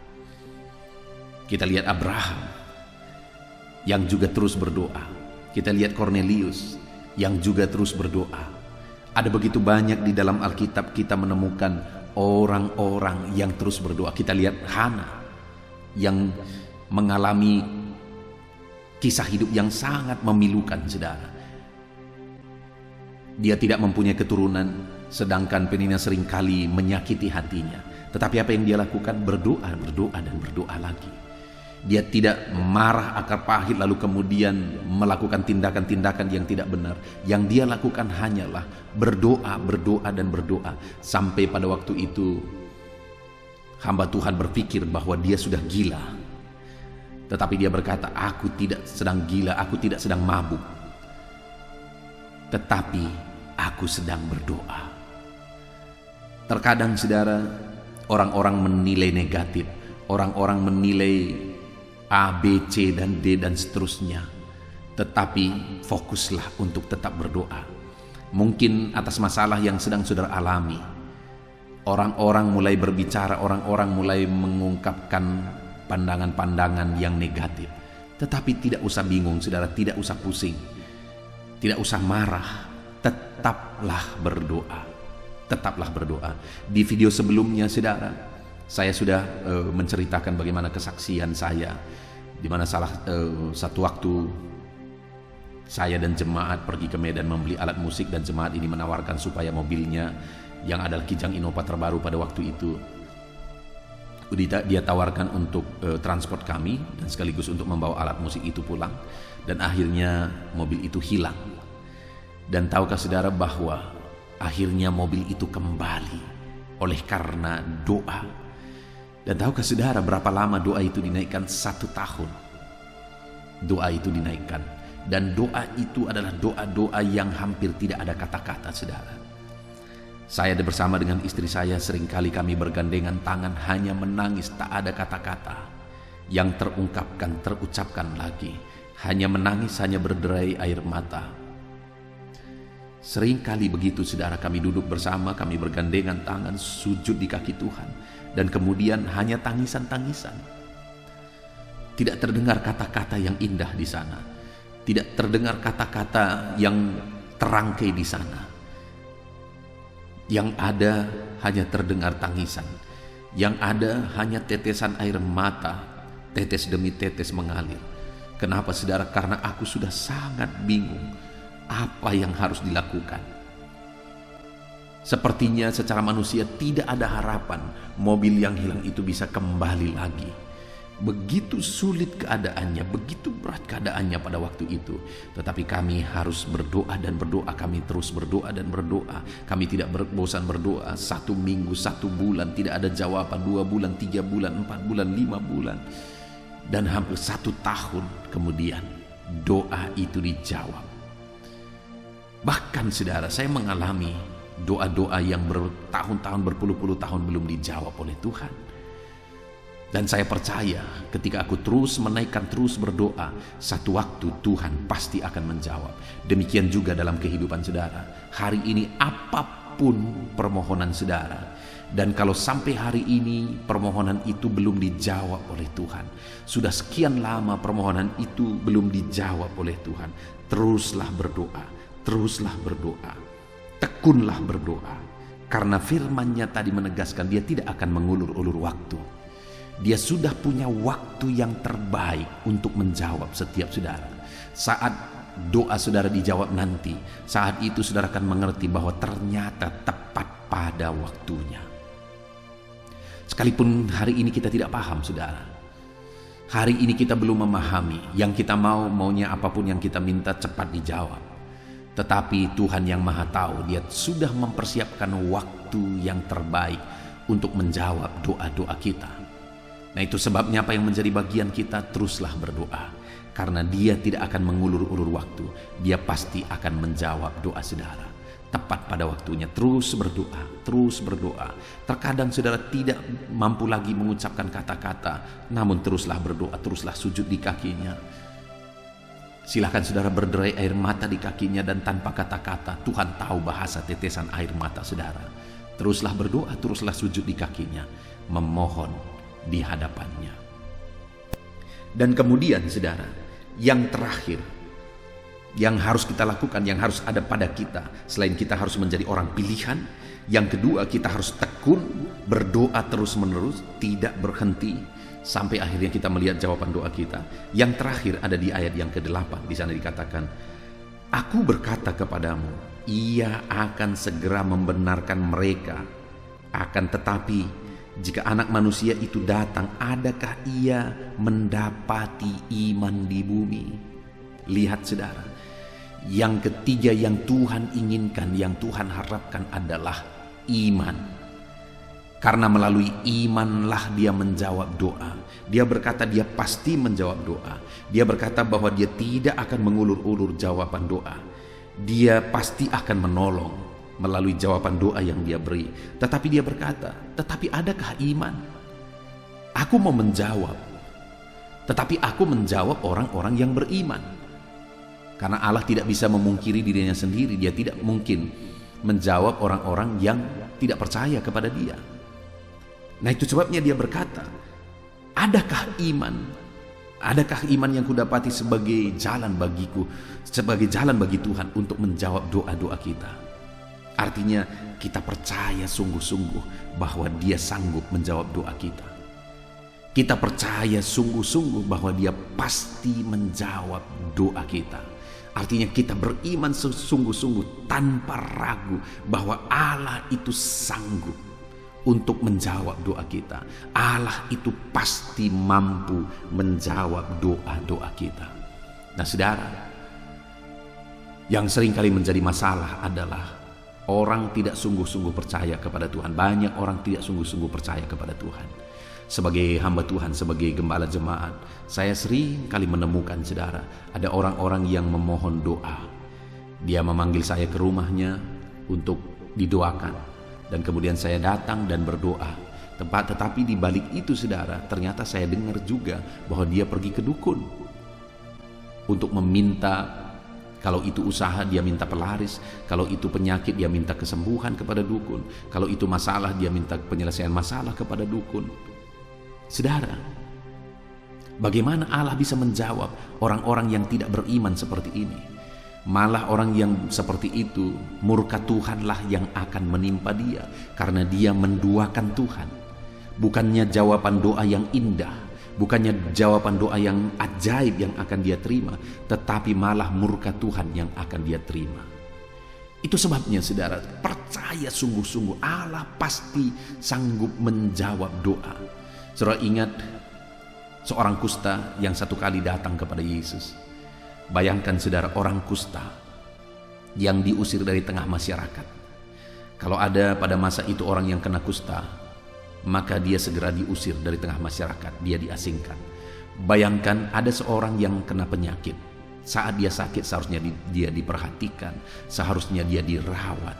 Kita lihat Abraham yang juga terus berdoa. Kita lihat Cornelius yang juga terus berdoa. Ada begitu banyak di dalam Alkitab kita menemukan orang-orang yang terus berdoa. Kita lihat Hana yang mengalami kisah hidup yang sangat memilukan, saudara. Dia tidak mempunyai keturunan, sedangkan Penina seringkali menyakiti hatinya. Tetapi apa yang dia lakukan? Berdoa dan berdoa lagi. Dia tidak marah akar pahit lalu kemudian melakukan tindakan-tindakan yang tidak benar. Yang dia lakukan hanyalah berdoa dan berdoa. Sampai pada waktu itu hamba Tuhan berpikir bahwa dia sudah gila. Tetapi dia berkata, aku tidak sedang gila, aku tidak sedang mabuk, tetapi aku sedang berdoa. Terkadang, saudara, orang-orang menilai negatif, orang-orang menilai A, B, C, dan D, dan seterusnya. Tetapi fokuslah untuk tetap berdoa. Mungkin atas masalah yang sedang saudara alami, orang-orang mulai berbicara, orang-orang mulai mengungkapkan pandangan-pandangan yang negatif. Tetapi tidak usah bingung, saudara, tidak usah pusing, tidak usah marah. Tetaplah berdoa. Tetaplah berdoa. Di video sebelumnya, saudara, saya sudah menceritakan bagaimana kesaksian saya, di mana satu waktu saya dan jemaat pergi ke Medan membeli alat musik, dan jemaat ini menawarkan supaya mobilnya yang adalah Kijang Innova terbaru pada waktu itu, dia tawarkan untuk transport kami dan sekaligus untuk membawa alat musik itu pulang. Dan akhirnya mobil itu hilang. Dan tahukah saudara bahwa akhirnya mobil itu kembali oleh karena doa. Dan tahukah saudara berapa lama doa itu dinaikkan? 1 tahun doa itu dinaikkan. Dan doa itu adalah doa-doa yang hampir tidak ada kata-kata, saudara. Saya bersama dengan istri saya seringkali kami bergandengan tangan, hanya menangis, tak ada kata-kata yang terucapkan lagi. Hanya menangis, hanya berderai air mata. Seringkali begitu, saudara, kami duduk bersama, kami bergandengan tangan, sujud di kaki Tuhan, dan kemudian hanya tangisan-tangisan. Tidak terdengar kata-kata yang indah di sana, tidak terdengar kata-kata yang terangkai di sana. Yang ada hanya terdengar tangisan, yang ada hanya tetesan air mata, tetes demi tetes mengalir. Kenapa, saudara? Karena aku sudah sangat bingung apa yang harus dilakukan. Sepertinya secara manusia tidak ada harapan mobil yang hilang itu bisa kembali lagi. Begitu sulit keadaannya, begitu berat keadaannya pada waktu itu. Tetapi kami harus berdoa dan berdoa. Kami terus berdoa dan berdoa. Kami tidak bosan berdoa. 1 minggu, 1 bulan tidak ada jawaban, 2 bulan, 3 bulan, 4 bulan, 5 bulan, dan hampir 1 tahun kemudian doa itu dijawab. Bahkan, saudara, saya mengalami doa-doa yang bertahun-tahun, berpuluh-puluh tahun belum dijawab oleh Tuhan. Dan saya percaya ketika aku terus menaikkan, terus berdoa, satu waktu Tuhan pasti akan menjawab. Demikian juga dalam kehidupan saudara. Hari ini apapun permohonan saudara, dan kalau sampai hari ini permohonan itu belum dijawab oleh Tuhan, sudah sekian lama permohonan itu belum dijawab oleh Tuhan, teruslah berdoa, teruslah berdoa, tekunlah berdoa. Karena firman-Nya tadi menegaskan dia tidak akan mengulur-ulur waktu. Dia sudah punya waktu yang terbaik untuk menjawab setiap saudara. Saat doa saudara dijawab nanti, saat itu saudara akan mengerti bahwa ternyata tepat pada waktunya. Sekalipun hari ini kita tidak paham saudara, hari ini kita belum memahami, yang kita maunya apapun yang kita minta cepat dijawab. Tetapi Tuhan yang Maha Tahu, Dia sudah mempersiapkan waktu yang terbaik untuk menjawab doa-doa kita. Nah, itu sebabnya apa yang menjadi bagian kita, teruslah berdoa. Karena Dia tidak akan mengulur-ulur waktu. Dia pasti akan menjawab doa saudara tepat pada waktunya. Terus berdoa, terus berdoa. Terkadang saudara tidak mampu lagi mengucapkan kata-kata, namun teruslah berdoa, teruslah sujud di kakinya. Silakan saudara berderai air mata di kakinya, dan tanpa kata-kata Tuhan tahu bahasa tetesan air mata saudara. Teruslah berdoa, teruslah sujud di kakinya, memohon di hadapannya. Dan kemudian saudara, yang terakhir yang harus kita lakukan, yang harus ada pada kita, selain kita harus menjadi orang pilihan, yang kedua kita harus tekun berdoa terus menerus, tidak berhenti sampai akhirnya kita melihat jawaban doa kita. Yang terakhir ada di ayat yang ke-8. Di sana dikatakan, Aku berkata kepadamu, Ia akan segera membenarkan mereka. Akan tetapi jika Anak Manusia itu datang, adakah Ia mendapati iman di bumi? Lihat saudara, yang ketiga yang Tuhan inginkan, yang Tuhan harapkan adalah iman. Karena melalui imanlah Dia menjawab doa. Dia berkata Dia pasti menjawab doa. Dia berkata bahwa Dia tidak akan mengulur-ulur jawaban doa. Dia pasti akan menolong melalui jawaban doa yang Dia beri. Tetapi Dia berkata, tetapi adakah iman? Aku mau menjawab, tetapi aku menjawab orang-orang yang beriman. Karena Allah tidak bisa memungkiri dirinya sendiri. Dia tidak mungkin menjawab orang-orang yang tidak percaya kepada Dia. Nah, itu sebabnya Dia berkata, adakah iman? Adakah iman yang kudapati sebagai jalan bagiku, sebagai jalan bagi Tuhan untuk menjawab doa-doa kita? Artinya kita percaya sungguh-sungguh bahwa Dia sanggup menjawab doa kita. Kita percaya sungguh-sungguh bahwa Dia pasti menjawab doa kita. Artinya kita beriman sungguh-sungguh tanpa ragu bahwa Allah itu sanggup untuk menjawab doa kita. Allah itu pasti mampu menjawab doa-doa kita. Nah saudara, yang seringkali menjadi masalah adalah orang tidak sungguh-sungguh percaya kepada Tuhan. Banyak orang tidak sungguh-sungguh percaya kepada Tuhan. Sebagai hamba Tuhan, sebagai gembala jemaat, saya sering kali menemukan saudara, ada orang-orang yang memohon doa. Dia memanggil saya ke rumahnya untuk didoakan, dan kemudian saya datang dan berdoa. Tetapi di balik itu saudara, ternyata saya dengar juga bahwa dia pergi ke dukun untuk meminta. Kalau itu usaha, dia minta pelaris. Kalau itu penyakit, dia minta kesembuhan kepada dukun. Kalau itu masalah, dia minta penyelesaian masalah kepada dukun. Saudara, bagaimana Allah bisa menjawab orang-orang yang tidak beriman seperti ini? Malah orang yang seperti itu, murka Tuhanlah yang akan menimpa dia, karena dia menduakan Tuhan. Bukannya jawaban doa yang indah, bukannya jawaban doa yang ajaib yang akan dia terima, tetapi malah murka Tuhan yang akan dia terima. Itu sebabnya saudara, percaya sungguh-sungguh Allah pasti sanggup menjawab doa. Saudara ingat seorang kusta yang satu kali datang kepada Yesus. Bayangkan saudara, orang kusta yang diusir dari tengah masyarakat. Kalau ada pada masa itu orang yang kena kusta, maka dia segera diusir dari tengah masyarakat, dia diasingkan. Bayangkan ada seorang yang kena penyakit. Saat dia sakit seharusnya dia diperhatikan, seharusnya dia dirawat.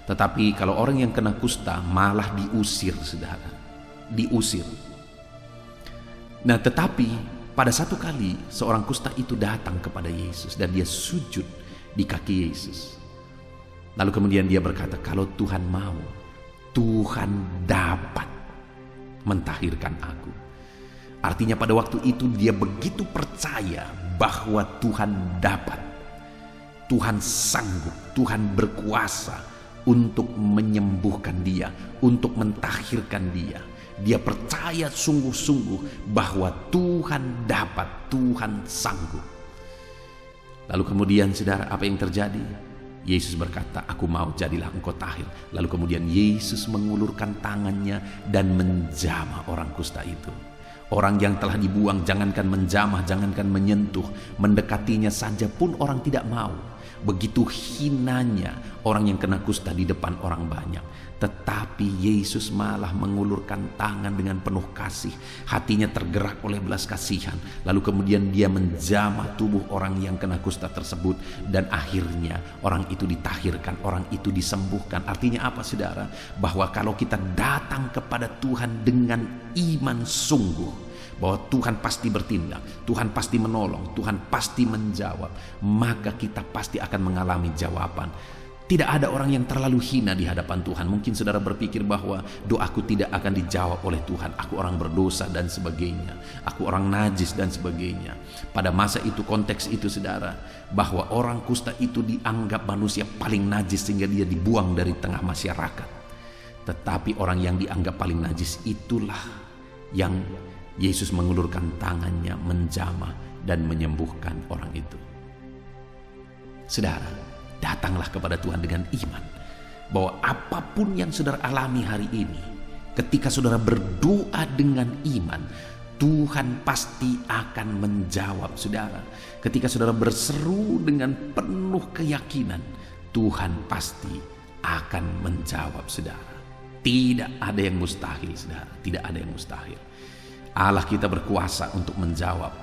Tetapi kalau orang yang kena kusta malah diusir saudara, diusir. Nah, tetapi pada satu kali seorang kusta itu datang kepada Yesus dan dia sujud di kaki Yesus. Lalu kemudian dia berkata, kalau Tuhan mau, Tuhan dapat mentahirkan aku. Artinya pada waktu itu dia begitu percaya bahwa Tuhan dapat, Tuhan sanggup, Tuhan berkuasa untuk menyembuhkan dia, untuk mentahirkan dia. Dia percaya sungguh-sungguh bahwa Tuhan dapat, Tuhan sanggup. Lalu kemudian saudara, apa yang terjadi? Yesus berkata, aku mau, jadilah engkau tahir. Lalu kemudian Yesus mengulurkan tangannya dan menjamah orang kusta itu. Orang yang telah dibuang, jangankan menjamah, jangankan menyentuh, mendekatinya saja pun orang tidak mau. Begitu hinanya orang yang kena kusta di depan orang banyak. Tetapi Yesus malah mengulurkan tangan dengan penuh kasih. Hatinya tergerak oleh belas kasihan. Lalu kemudian dia menjamah tubuh orang yang kena kusta tersebut. Dan akhirnya orang itu ditahirkan, orang itu disembuhkan. Artinya apa saudara? Bahwa kalau kita datang kepada Tuhan dengan iman sungguh, bahwa Tuhan pasti bertindak, Tuhan pasti menolong, Tuhan pasti menjawab, maka kita pasti akan mengalami jawaban. Tidak ada orang yang terlalu hina di hadapan Tuhan. Mungkin saudara berpikir bahwa doaku tidak akan dijawab oleh Tuhan, aku orang berdosa dan sebagainya, aku orang najis dan sebagainya. Pada masa itu, konteks itu saudara, bahwa orang kusta itu dianggap manusia paling najis sehingga dia dibuang dari tengah masyarakat. Tetapi orang yang dianggap paling najis itulah yang Yesus mengulurkan tangannya, menjamah dan menyembuhkan orang itu. Saudara, datanglah kepada Tuhan dengan iman bahwa apapun yang saudara alami hari ini, ketika saudara berdoa dengan iman, Tuhan pasti akan menjawab saudara. Ketika saudara berseru dengan penuh keyakinan, Tuhan pasti akan menjawab saudara. Tidak ada yang mustahil saudara, tidak ada yang mustahil. Allah kita berkuasa untuk menjawab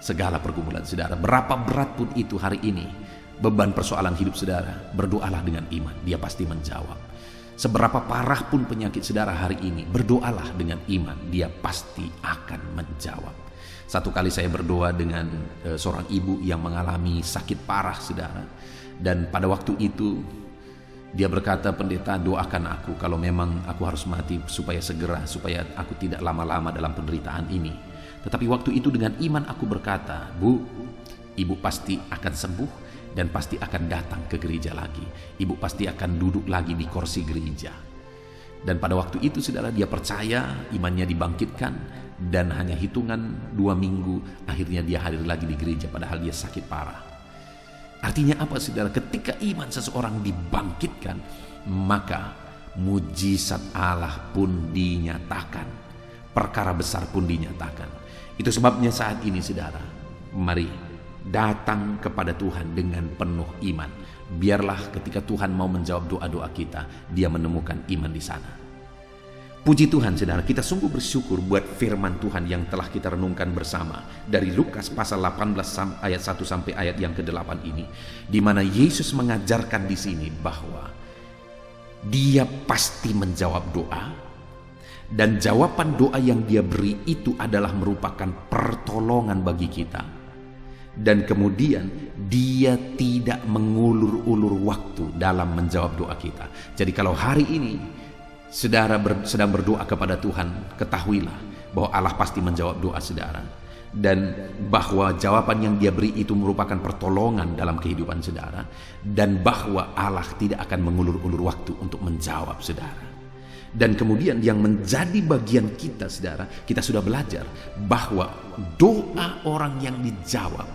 segala pergumulan saudara. Berapa berat pun itu hari ini beban persoalan hidup saudara, berdoalah dengan iman, dia pasti menjawab. Seberapa parah pun penyakit saudara hari ini, berdoalah dengan iman, dia pasti akan menjawab. Satu kali saya berdoa dengan seorang ibu yang mengalami sakit parah saudara. Dan pada waktu itu dia berkata, pendeta doakan aku kalau memang aku harus mati supaya segera, supaya aku tidak lama-lama dalam penderitaan ini. Tetapi waktu itu dengan iman aku berkata, Bu, ibu pasti akan sembuh dan pasti akan datang ke gereja lagi. Ibu pasti akan duduk lagi di kursi gereja. Dan pada waktu itu saudara, dia percaya, imannya dibangkitkan, dan hanya hitungan 2 minggu akhirnya dia hadir lagi di gereja padahal dia sakit parah. Artinya apa saudara? Ketika iman seseorang dibangkitkan, maka mujizat Allah pun dinyatakan, perkara besar pun dinyatakan. Itu sebabnya saat ini saudara, mari datang kepada Tuhan dengan penuh iman. Biarlah ketika Tuhan mau menjawab doa-doa kita, dia menemukan iman di sana. Puji Tuhan saudara, kita sungguh bersyukur buat firman Tuhan yang telah kita renungkan bersama dari Lukas pasal 18 ayat 1 sampai ayat yang ke-8 ini, di mana Yesus mengajarkan di sini bahwa dia pasti menjawab doa, dan jawaban doa yang dia beri itu adalah merupakan pertolongan bagi kita. Dan kemudian dia tidak mengulur-ulur waktu dalam menjawab doa kita. Jadi kalau hari ini saudara sedang berdoa kepada Tuhan, ketahuilah bahwa Allah pasti menjawab doa saudara, dan bahwa jawaban yang dia beri itu merupakan pertolongan dalam kehidupan saudara, dan bahwa Allah tidak akan mengulur-ulur waktu untuk menjawab saudara. Dan kemudian yang menjadi bagian kita saudara, kita sudah belajar bahwa doa orang yang dijawab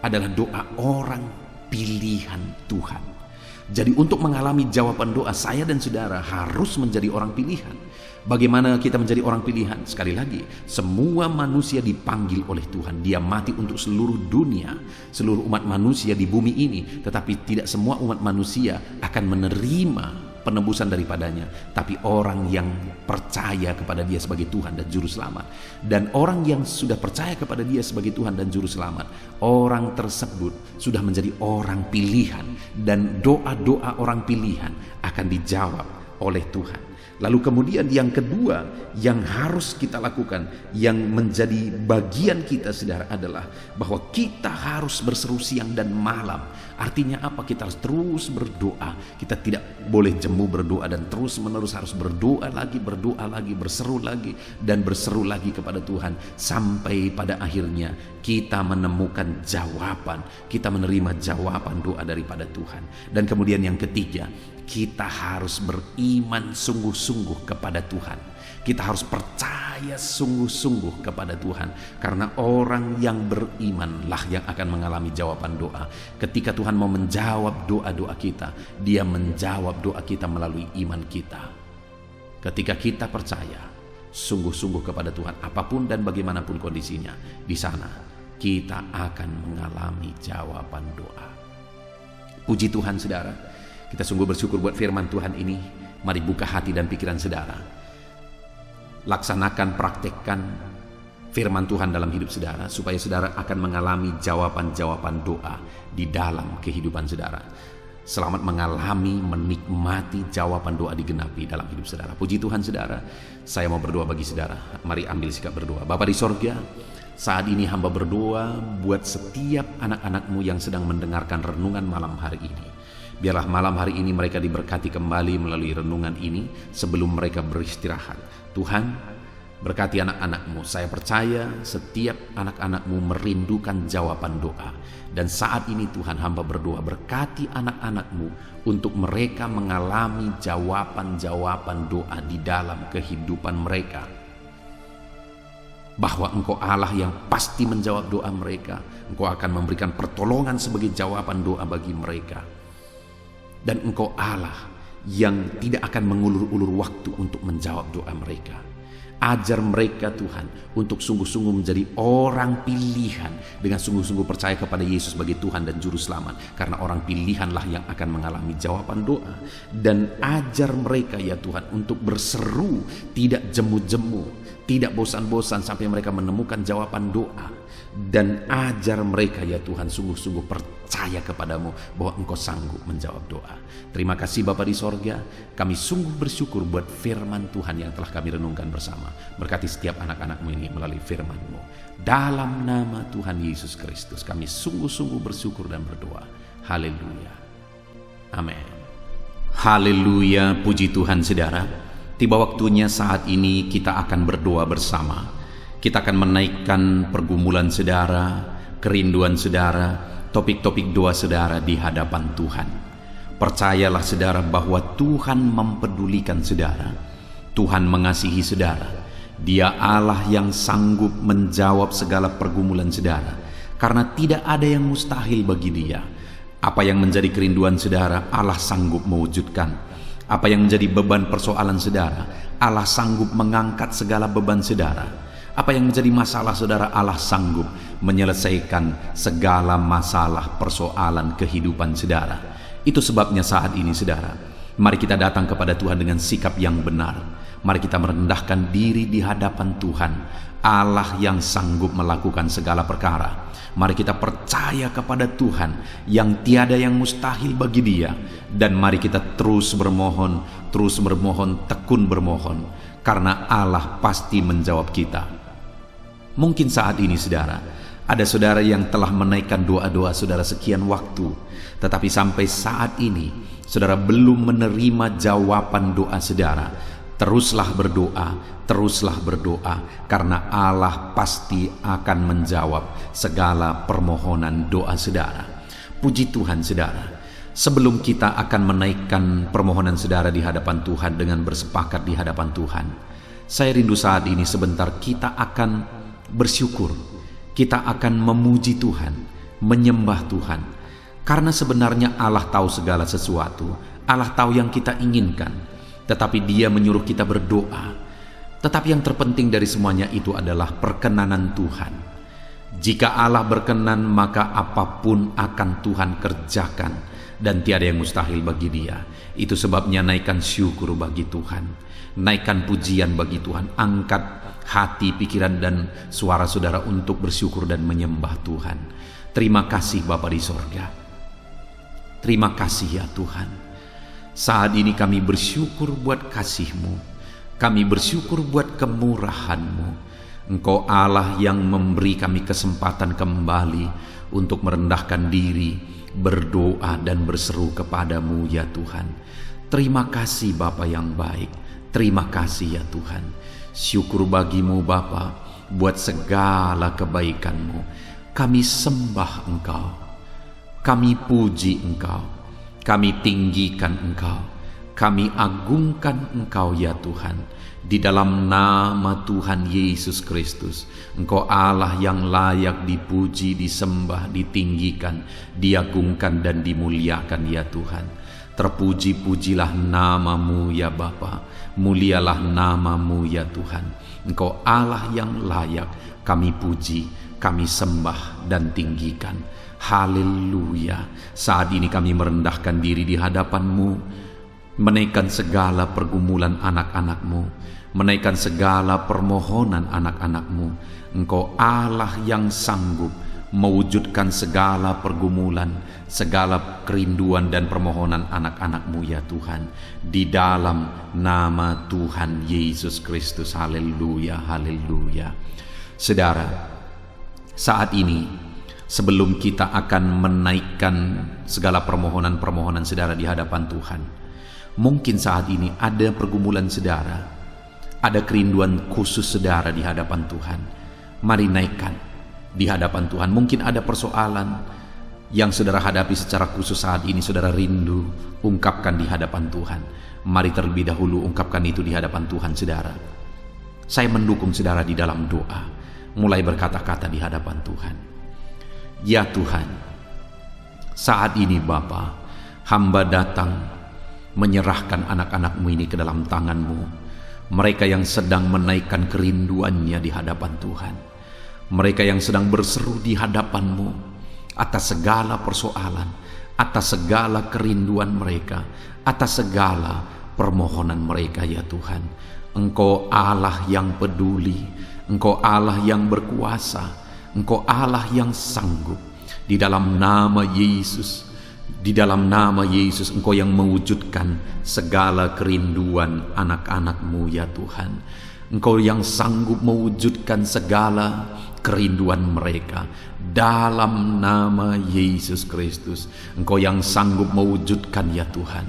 adalah doa orang pilihan Tuhan. Jadi untuk mengalami jawaban doa, saya dan saudara harus menjadi orang pilihan. Bagaimana kita menjadi orang pilihan? Sekali lagi, semua manusia dipanggil oleh Tuhan. Dia mati untuk seluruh dunia, seluruh umat manusia di bumi ini. Tetapi tidak semua umat manusia akan menerima penebusan daripadanya, tapi orang yang percaya kepada dia sebagai Tuhan dan Juru Selamat. Dan orang yang sudah percaya kepada dia sebagai Tuhan dan Juru Selamat, orang tersebut sudah menjadi orang pilihan, dan doa-doa orang pilihan akan dijawab oleh Tuhan. Lalu kemudian yang kedua yang harus kita lakukan, yang menjadi bagian kita saudara, adalah bahwa kita harus berseru siang dan malam. Artinya apa? Kita harus terus berdoa. Kita tidak boleh jemu berdoa dan terus menerus harus berdoa lagi, berseru lagi dan berseru lagi kepada Tuhan. Sampai pada akhirnya kita menemukan jawaban, kita menerima jawaban doa daripada Tuhan. Dan kemudian yang ketiga, kita harus beriman sungguh-sungguh kepada Tuhan. Kita harus percaya sungguh-sungguh kepada Tuhan. Karena orang yang berimanlah yang akan mengalami jawaban doa. Ketika Tuhan mau menjawab doa-doa kita, Dia menjawab doa kita melalui iman kita. Ketika kita percaya sungguh-sungguh kepada Tuhan, apapun dan bagaimanapun kondisinya, di sana kita akan mengalami jawaban doa. Puji Tuhan saudara, kita sungguh bersyukur buat firman Tuhan ini. Mari buka hati dan pikiran saudara. Laksanakan, praktekkan firman Tuhan dalam hidup saudara, supaya saudara akan mengalami jawaban-jawaban doa di dalam kehidupan saudara. Selamat mengalami, menikmati jawaban doa digenapi dalam hidup saudara. Puji Tuhan saudara. Saya mau berdoa bagi saudara. Mari ambil sikap berdoa. Bapa di sorga, saat ini hamba berdoa buat setiap anak-anak-Mu yang sedang mendengarkan renungan malam hari ini. Biarlah malam hari ini mereka diberkati kembali melalui renungan ini sebelum mereka beristirahat. Tuhan, berkati anak-anak-Mu. Saya percaya setiap anak-anak-Mu merindukan jawaban doa. Dan saat ini Tuhan, hamba berdoa, berkati anak-anak-Mu untuk mereka mengalami jawaban-jawaban doa di dalam kehidupan mereka. Bahwa Engkau Allah yang pasti menjawab doa mereka. Engkau akan memberikan pertolongan sebagai jawaban doa bagi mereka. Dan Engkau Allah yang tidak akan mengulur-ulur waktu untuk menjawab doa mereka. Ajar mereka Tuhan untuk sungguh-sungguh menjadi orang pilihan, dengan sungguh-sungguh percaya kepada Yesus sebagai Tuhan dan Juru Selamat. Karena orang pilihanlah yang akan mengalami jawaban doa. Dan ajar mereka ya Tuhan untuk berseru, tidak jemu-jemu, tidak bosan-bosan sampai mereka menemukan jawaban doa. Dan ajar mereka ya Tuhan sungguh-sungguh percaya kepadamu bahwa Engkau sanggup menjawab doa. Terima kasih Bapa di sorga. Kami sungguh bersyukur buat firman Tuhan yang telah kami renungkan bersama. Berkati setiap anak-anak-Mu ini melalui firman-Mu. Dalam nama Tuhan Yesus Kristus kami sungguh-sungguh bersyukur dan berdoa. Haleluya. Amin. Haleluya. Puji Tuhan saudara. Tiba waktunya saat ini kita akan berdoa bersama. Kita akan menaikkan pergumulan saudara, kerinduan saudara, topik-topik doa saudara di hadapan Tuhan. Percayalah saudara bahwa Tuhan mempedulikan saudara. Tuhan mengasihi saudara. Dia Allah yang sanggup menjawab segala pergumulan saudara. Karena tidak ada yang mustahil bagi Dia. Apa yang menjadi kerinduan saudara, Allah sanggup mewujudkan. Apa yang menjadi beban persoalan saudara, Allah sanggup mengangkat segala beban saudara. Apa yang menjadi masalah saudara, Allah sanggup menyelesaikan segala masalah persoalan kehidupan saudara. Itu sebabnya saat ini saudara, mari kita datang kepada Tuhan dengan sikap yang benar. Mari kita merendahkan diri di hadapan Tuhan, Allah yang sanggup melakukan segala perkara. Mari kita percaya kepada Tuhan yang tiada yang mustahil bagi Dia. Dan mari kita terus bermohon, tekun bermohon. Karena Allah pasti menjawab kita. Mungkin saat ini saudara, ada saudara yang telah menaikkan doa-doa saudara sekian waktu, tetapi sampai saat ini saudara belum menerima jawaban doa saudara. Teruslah berdoa, karena Allah pasti akan menjawab segala permohonan doa saudara. Puji Tuhan saudara. Sebelum kita akan menaikkan permohonan saudara di hadapan Tuhan dengan bersepakat di hadapan Tuhan, saya rindu saat ini sebentar kita akan bersyukur, kita akan memuji Tuhan, menyembah Tuhan. Karena sebenarnya Allah tahu segala sesuatu, Allah tahu yang kita inginkan, tetapi Dia menyuruh kita berdoa. Tetapi yang terpenting dari semuanya itu adalah perkenanan Tuhan. Jika Allah berkenan, maka apapun akan Tuhan kerjakan, dan tiada yang mustahil bagi Dia. Itu sebabnya naikkan syukur bagi Tuhan, naikkan pujian bagi Tuhan, angkat hati, pikiran, dan suara saudara untuk bersyukur dan menyembah Tuhan. Terima kasih Bapa di sorga. Terima kasih ya Tuhan. Saat ini kami bersyukur buat kasih-Mu. Kami bersyukur buat kemurahan-Mu. Engkau Allah yang memberi kami kesempatan kembali untuk merendahkan diri, berdoa dan berseru kepadamu ya Tuhan. Terima kasih Bapa yang baik. Terima kasih ya Tuhan. Syukur bagimu Bapa buat segala kebaikan-Mu. Kami sembah Engkau. Kami puji Engkau. Kami tinggikan Engkau. Kami agungkan Engkau ya Tuhan. Di dalam nama Tuhan Yesus Kristus, Engkau Allah yang layak dipuji, disembah, ditinggikan, diagungkan dan dimuliakan ya Tuhan. Terpuji-pujilah nama-Mu ya Bapa, mulialah nama-Mu ya Tuhan. Engkau Allah yang layak kami puji, kami sembah dan tinggikan. Haleluya. Saat ini kami merendahkan diri di hadapan-Mu, menaikkan segala pergumulan anak-anak-Mu, menaikkan segala permohonan anak-anak-Mu. Engkau Allah yang sanggup mewujudkan segala pergumulan, segala kerinduan dan permohonan anak-anak-Mu ya Tuhan. Di dalam nama Tuhan Yesus Kristus. Haleluya, haleluya. Saudara, saat ini sebelum kita akan menaikkan segala permohonan-permohonan saudara di hadapan Tuhan, mungkin saat ini ada pergumulan saudara, ada kerinduan khusus saudara di hadapan Tuhan. Mari naikkan di hadapan Tuhan. Mungkin ada persoalan yang saudara hadapi secara khusus saat ini, saudara rindu, ungkapkan di hadapan Tuhan. Mari terlebih dahulu ungkapkan itu di hadapan Tuhan saudara. Saya mendukung saudara di dalam doa, mulai berkata-kata di hadapan Tuhan. Ya Tuhan, saat ini Bapa, hamba datang menyerahkan anak-anak-Mu ini ke dalam tangan-Mu. Mereka yang sedang menaikkan kerinduannya di hadapan Tuhan. Mereka yang sedang berseru di hadapan-Mu atas segala persoalan, atas segala kerinduan mereka, atas segala permohonan mereka ya Tuhan. Engkau Allah yang peduli, Engkau Allah yang berkuasa, Engkau Allah yang sanggup. Di dalam nama Yesus, di dalam nama Yesus, Engkau yang mewujudkan segala kerinduan anak-anak-Mu ya Tuhan. Engkau yang sanggup mewujudkan segala kerinduan mereka. Dalam nama Yesus Kristus, Engkau yang sanggup mewujudkan ya Tuhan.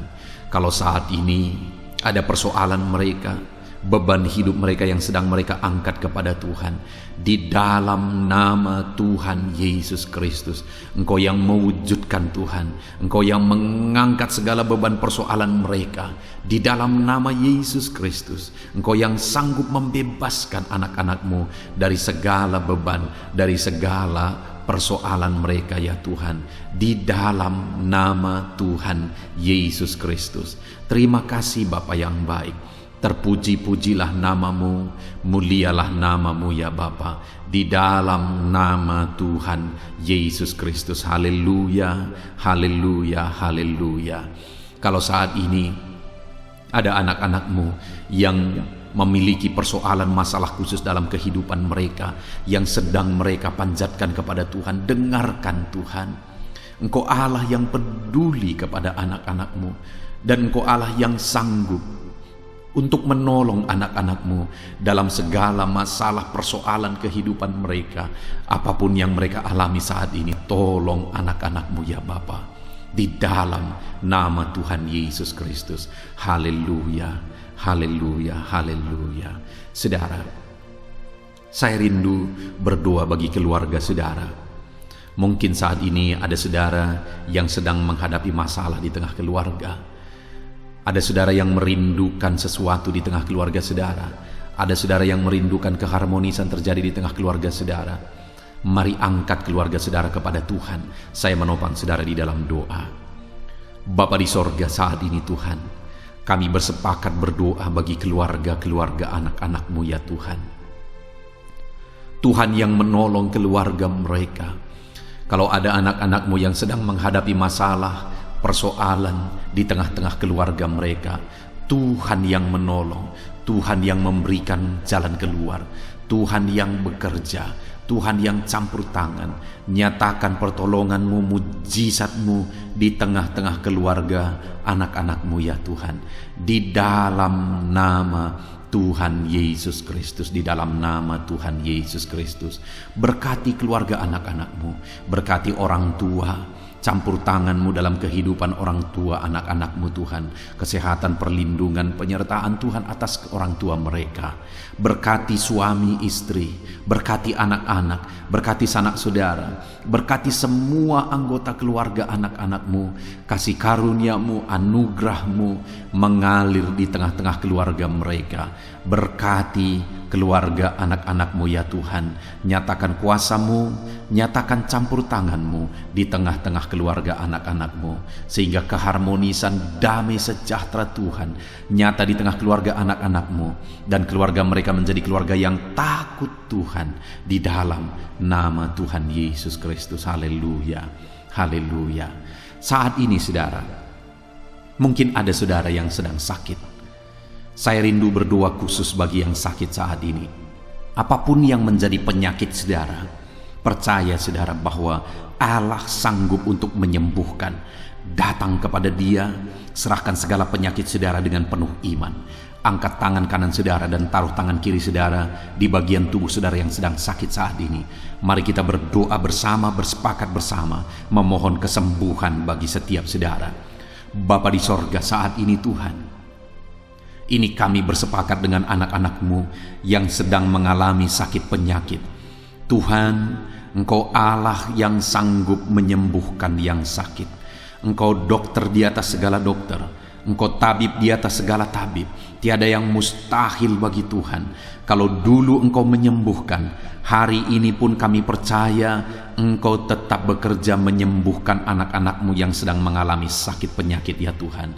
Kalau saat ini ada persoalan mereka, beban hidup mereka yang sedang mereka angkat kepada Tuhan, di dalam nama Tuhan Yesus Kristus, Engkau yang mewujudkan Tuhan, Engkau yang mengangkat segala beban persoalan mereka, di dalam nama Yesus Kristus, Engkau yang sanggup membebaskan anak-anak-Mu dari segala beban, dari segala persoalan mereka ya Tuhan, di dalam nama Tuhan Yesus Kristus. Terima kasih Bapa yang baik. Terpuji-pujilah nama-Mu, mulialah nama-Mu ya Bapa, di dalam nama Tuhan Yesus Kristus. Haleluya, haleluya, haleluya. Kalau saat ini ada anak-anak-Mu yang memiliki persoalan masalah khusus dalam kehidupan mereka, yang sedang mereka panjatkan kepada Tuhan, dengarkan Tuhan. Engkau Allah yang peduli kepada anak-anak-Mu, dan Engkau Allah yang sanggup untuk menolong anak-anak-Mu dalam segala masalah persoalan kehidupan mereka. Apapun yang mereka alami saat ini, tolong anak-anak-Mu ya Bapa, di dalam nama Tuhan Yesus Kristus. Haleluya, haleluya, haleluya. Saudara, saya rindu berdoa bagi keluarga saudara. Mungkin saat ini ada saudara yang sedang menghadapi masalah di tengah keluarga. Ada saudara yang merindukan sesuatu di tengah keluarga saudara. Ada saudara yang merindukan keharmonisan terjadi di tengah keluarga saudara. Mari angkat keluarga saudara kepada Tuhan. Saya menopang saudara di dalam doa. Bapa di sorga, saat ini Tuhan, kami bersepakat berdoa bagi keluarga-keluarga anak-anak-Mu ya Tuhan. Tuhan yang menolong keluarga mereka. Kalau ada anak-anak-Mu yang sedang menghadapi masalah, persoalan di tengah-tengah keluarga mereka, Tuhan yang menolong, Tuhan yang memberikan jalan keluar, Tuhan yang bekerja, Tuhan yang campur tangan. Nyatakan pertolongan-Mu, mujizat-Mu di tengah-tengah keluarga anak-anak-Mu ya Tuhan, di dalam nama Tuhan Yesus Kristus, di dalam nama Tuhan Yesus Kristus. Berkati keluarga anak-anakmu, berkati orang tua, campur tangan-Mu dalam kehidupan orang tua anak-anak-Mu Tuhan. Kesehatan, perlindungan, penyertaan Tuhan atas orang tua mereka. Berkati suami istri, berkati anak-anak, berkati sanak saudara, berkati semua anggota keluarga anak-anak-Mu. Kasih karunia-Mu, anugerah-Mu mengalir di tengah-tengah keluarga mereka. Berkati keluarga anak-anak-Mu ya Tuhan. Nyatakan kuasa-Mu, nyatakan campur tangan-Mu di tengah-tengah keluarga anak-anak-Mu, sehingga keharmonisan, damai sejahtera Tuhan nyata di tengah keluarga anak-anak-Mu, dan keluarga mereka menjadi keluarga yang takut Tuhan di dalam nama Tuhan Yesus Kristus. Haleluya, haleluya. Saat ini saudara, mungkin ada saudara yang sedang sakit. Saya rindu berdoa khusus bagi yang sakit saat ini. Apapun yang menjadi penyakit saudara, percaya saudara bahwa Allah sanggup untuk menyembuhkan. Datang kepada Dia, serahkan segala penyakit saudara dengan penuh iman. Angkat tangan kanan saudara dan taruh tangan kiri saudara di bagian tubuh saudara yang sedang sakit saat ini. Mari kita berdoa bersama, bersepakat bersama, memohon kesembuhan bagi setiap saudara. Bapa di sorga, saat ini Tuhan, ini kami bersepakat dengan anak-anak-Mu yang sedang mengalami sakit penyakit. Tuhan, Engkau Allah yang sanggup menyembuhkan yang sakit. Engkau dokter di atas segala dokter. Engkau tabib di atas segala tabib. Tiada yang mustahil bagi Tuhan. Kalau dulu Engkau menyembuhkan, hari ini pun kami percaya Engkau tetap bekerja menyembuhkan anak-anak-Mu yang sedang mengalami sakit penyakit ya Tuhan.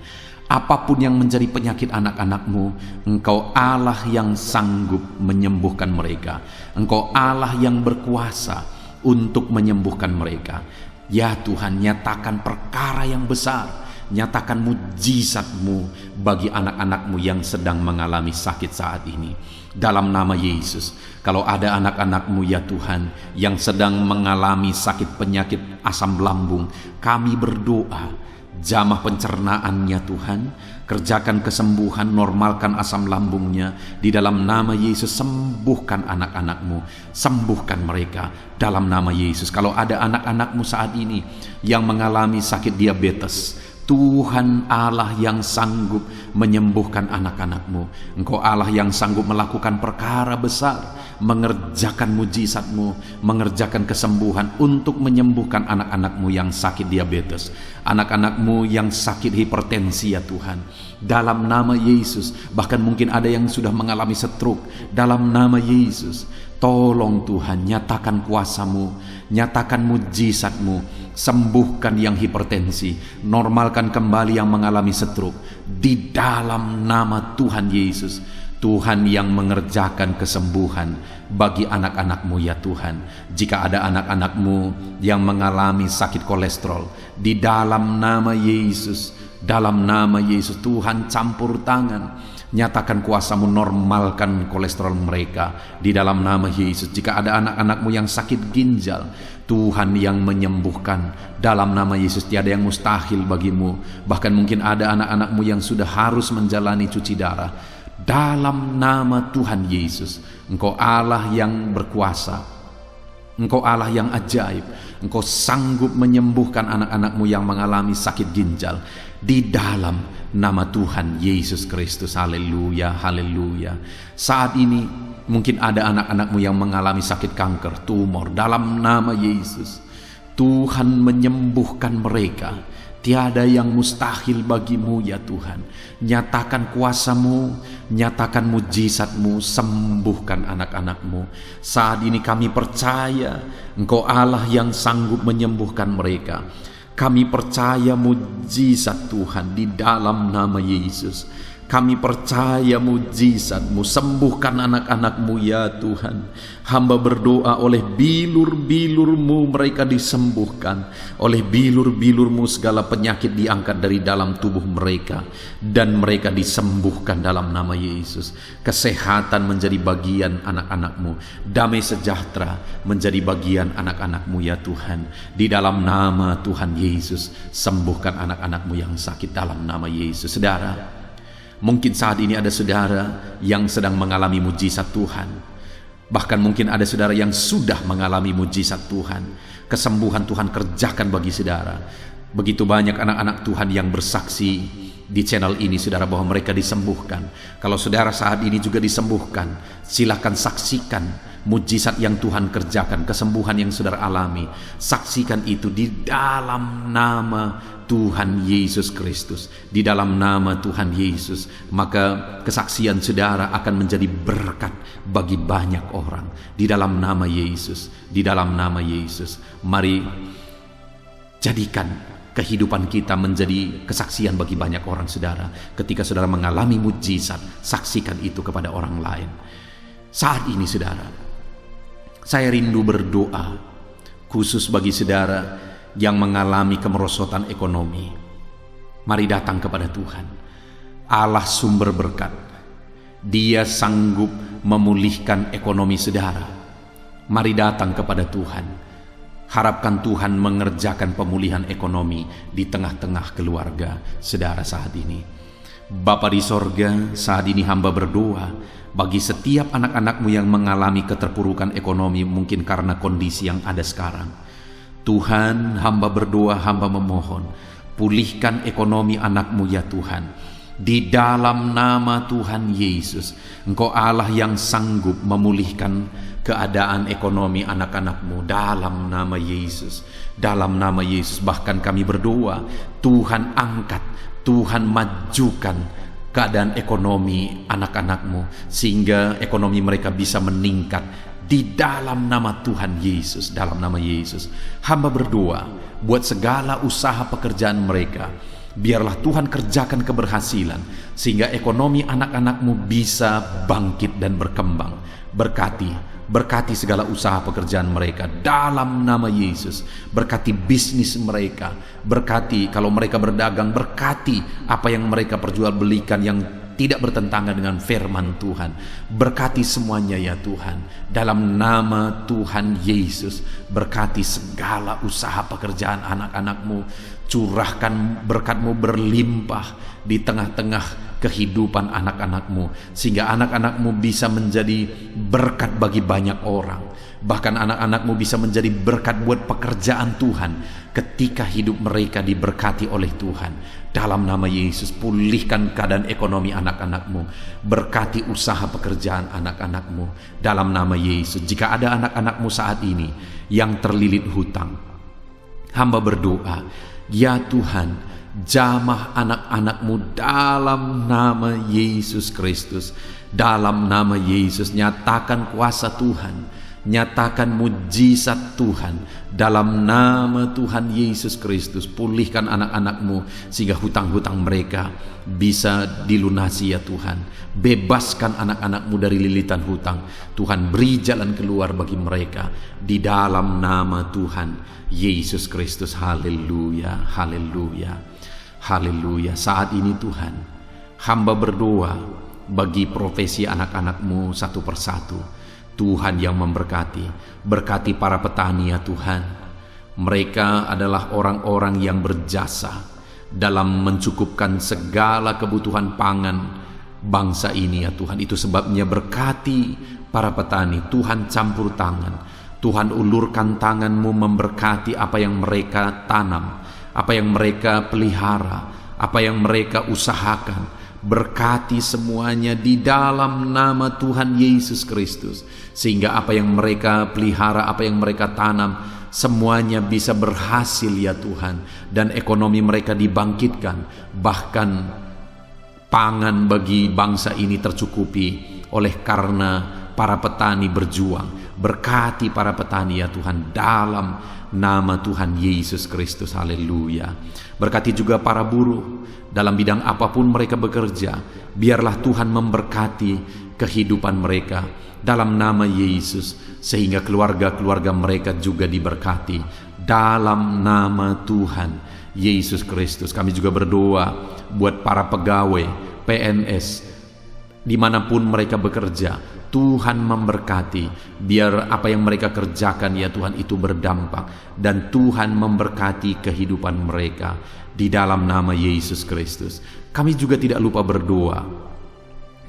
Apapun yang menjadi penyakit anak-anak-Mu, Engkau Allah yang sanggup menyembuhkan mereka. Engkau Allah yang berkuasa untuk menyembuhkan mereka. Ya Tuhan, nyatakan perkara yang besar, nyatakan mujizat-Mu bagi anak-anak-Mu yang sedang mengalami sakit saat ini. Dalam nama Yesus, kalau ada anak-anak-Mu ya Tuhan yang sedang mengalami sakit penyakit asam lambung, kami berdoa, jamah pencernaannya Tuhan, kerjakan kesembuhan, normalkan asam lambungnya. Di dalam nama Yesus, sembuhkan anak-anak-Mu, sembuhkan mereka dalam nama Yesus. Kalau ada anak-anak-Mu saat ini yang mengalami sakit diabetes, Tuhan Allah yang sanggup menyembuhkan anak-anak-Mu. Engkau Allah yang sanggup melakukan perkara besar, mengerjakan mujizat-Mu, mengerjakan kesembuhan untuk menyembuhkan anak-anak-Mu yang sakit diabetes, anak-anak-Mu yang sakit hipertensi ya Tuhan. Dalam nama Yesus, bahkan mungkin ada yang sudah mengalami stroke. Dalam nama Yesus, tolong Tuhan, nyatakan kuasa-Mu, nyatakan mujizat-Mu, sembuhkan yang hipertensi, normalkan kembali yang mengalami stroke. Di dalam nama Tuhan Yesus, Tuhan yang mengerjakan kesembuhan bagi anak-anak-Mu ya Tuhan. Jika ada anak-anak-Mu yang mengalami sakit kolesterol, di dalam nama Yesus, dalam nama Yesus, Tuhan campur tangan, nyatakan kuasa-Mu, normalkan kolesterol mereka di dalam nama Yesus. Jika ada anak-anak-Mu yang sakit ginjal, Tuhan yang menyembuhkan dalam nama Yesus. Tiada yang mustahil bagi-Mu. Bahkan mungkin ada anak-anak-Mu yang sudah harus menjalani cuci darah. Dalam nama Tuhan Yesus, Engkau Allah yang berkuasa, Engkau Allah yang ajaib. Engkau sanggup menyembuhkan anak-anak-Mu yang mengalami sakit ginjal di dalam nama Tuhan Yesus Kristus. Haleluya, haleluya. Saat ini mungkin ada anak-anak-Mu yang mengalami sakit kanker, tumor. Dalam nama Yesus, Tuhan menyembuhkan mereka. Tiada yang mustahil bagi-Mu ya Tuhan. Nyatakan kuasa-Mu, nyatakan mujizat-Mu, sembuhkan anak-anak-Mu. Saat ini kami percaya Engkau Allah yang sanggup menyembuhkan mereka. Kami percaya mujizat Tuhan di dalam nama Yesus. Kami percaya mujizat-Mu, sembuhkan anak-anak-Mu ya Tuhan. Hamba berdoa oleh bilur-bilur-Mu mereka disembuhkan. Oleh bilur-bilur-Mu segala penyakit diangkat dari dalam tubuh mereka, dan mereka disembuhkan dalam nama Yesus. Kesehatan menjadi bagian anak-anak-Mu, damai sejahtera menjadi bagian anak-anak-Mu ya Tuhan. Di dalam nama Tuhan Yesus, sembuhkan anak-anak-Mu yang sakit dalam nama Yesus. Saudara, Mungkin saat ini ada saudara yang sedang mengalami mujizat Tuhan. Bahkan mungkin ada saudara yang sudah mengalami mujizat Tuhan. Kesembuhan Tuhan kerjakan bagi saudara. Begitu banyak anak-anak Tuhan yang bersaksi di channel ini, saudara, bahwa mereka disembuhkan. Kalau saudara saat ini juga disembuhkan, silakan saksikan mujizat yang Tuhan kerjakan, kesembuhan yang saudara alami. Saksikan itu di dalam nama Tuhan Yesus Kristus. Di dalam nama Tuhan Yesus, maka kesaksian saudara akan menjadi berkat bagi banyak orang. Di dalam nama Yesus, di dalam nama Yesus. Mari jadikan kehidupan kita menjadi kesaksian bagi banyak orang, saudara. Ketika saudara mengalami mujizat, saksikan itu kepada orang lain. Saat ini, saudara, saya rindu berdoa khusus bagi saudara yang mengalami kemerosotan ekonomi. Mari datang kepada Tuhan, Allah sumber berkat. Dia sanggup memulihkan ekonomi saudara. Mari datang kepada Tuhan. Harapkan Tuhan mengerjakan pemulihan ekonomi di tengah-tengah keluarga saudara saat ini. Bapa di sorga, saat ini hamba berdoa bagi setiap anak-anakmu yang mengalami keterpurukan ekonomi, mungkin karena kondisi yang ada sekarang. Tuhan, hamba berdoa, hamba memohon, pulihkan ekonomi anakmu ya Tuhan. Di dalam nama Tuhan Yesus, Engkau Allah yang sanggup memulihkan keadaan ekonomi anak-anakmu dalam nama Yesus. Dalam nama Yesus, bahkan kami berdoa, Tuhan angkat, Tuhan majukan keadaan ekonomi anak-anakmu, sehingga ekonomi mereka bisa meningkat. Di dalam nama Tuhan Yesus, dalam nama Yesus, hamba berdoa buat segala usaha pekerjaan mereka. Biarlah Tuhan kerjakan keberhasilan, sehingga ekonomi anak-anakmu bisa bangkit dan berkembang. Berkati segala usaha pekerjaan mereka dalam nama Yesus. Berkati bisnis mereka, berkati kalau mereka berdagang, berkati apa yang mereka perjualbelikan yang tidak bertentangan dengan firman Tuhan. Berkati semuanya ya Tuhan, dalam nama Tuhan Yesus. Berkati segala usaha pekerjaan anak-anakmu. Curahkan berkat-Mu berlimpah di tengah-tengah kehidupan anak-anakmu, sehingga anak-anakmu bisa menjadi berkat bagi banyak orang. Bahkan anak-anakmu bisa menjadi berkat buat pekerjaan Tuhan ketika hidup mereka diberkati oleh Tuhan. Dalam nama Yesus, pulihkan keadaan ekonomi anak-anakmu. Berkati usaha pekerjaan anak-anakmu dalam nama Yesus. Jika ada anak-anakmu saat ini yang terlilit hutang, hamba berdoa, ya Tuhan, jamah anak-anakmu dalam nama Yesus Kristus. Dalam nama Yesus, nyatakan kuasa Tuhan, nyatakan mujizat Tuhan. Dalam nama Tuhan Yesus Kristus, pulihkan anak-anakmu sehingga hutang-hutang mereka bisa dilunasi ya Tuhan. Bebaskan anak-anakmu dari lilitan hutang. Tuhan, beri jalan keluar bagi mereka di dalam nama Tuhan Yesus Kristus. Haleluya, haleluya, haleluya. Saat ini Tuhan, hamba berdoa bagi profesi anak-anakmu satu persatu. Tuhan yang memberkati. Berkati para petani ya Tuhan. Mereka adalah orang-orang yang berjasa dalam mencukupkan segala kebutuhan pangan bangsa ini ya Tuhan. Itu sebabnya berkati para petani. Tuhan campur tangan, Tuhan ulurkan tangan-Mu memberkati apa yang mereka tanam, apa yang mereka pelihara, apa yang mereka usahakan. Berkati semuanya di dalam nama Tuhan Yesus Kristus, sehingga apa yang mereka pelihara, apa yang mereka tanam, semuanya bisa berhasil ya Tuhan, dan ekonomi mereka dibangkitkan. Bahkan pangan bagi bangsa ini tercukupi oleh karena para petani berjuang. Berkati para petani ya Tuhan dalam nama Tuhan Yesus Kristus. Haleluya. Berkati juga para buruh dalam bidang apapun mereka bekerja. Biarlah Tuhan memberkati kehidupan mereka dalam nama Yesus, sehingga keluarga-keluarga mereka juga diberkati dalam nama Tuhan Yesus Kristus. Kami juga berdoa buat para pegawai PNS dimanapun mereka bekerja, Tuhan memberkati. Biar apa yang mereka kerjakan ya Tuhan itu berdampak, dan Tuhan memberkati kehidupan mereka di dalam nama Yesus Kristus. Kami juga tidak lupa berdoa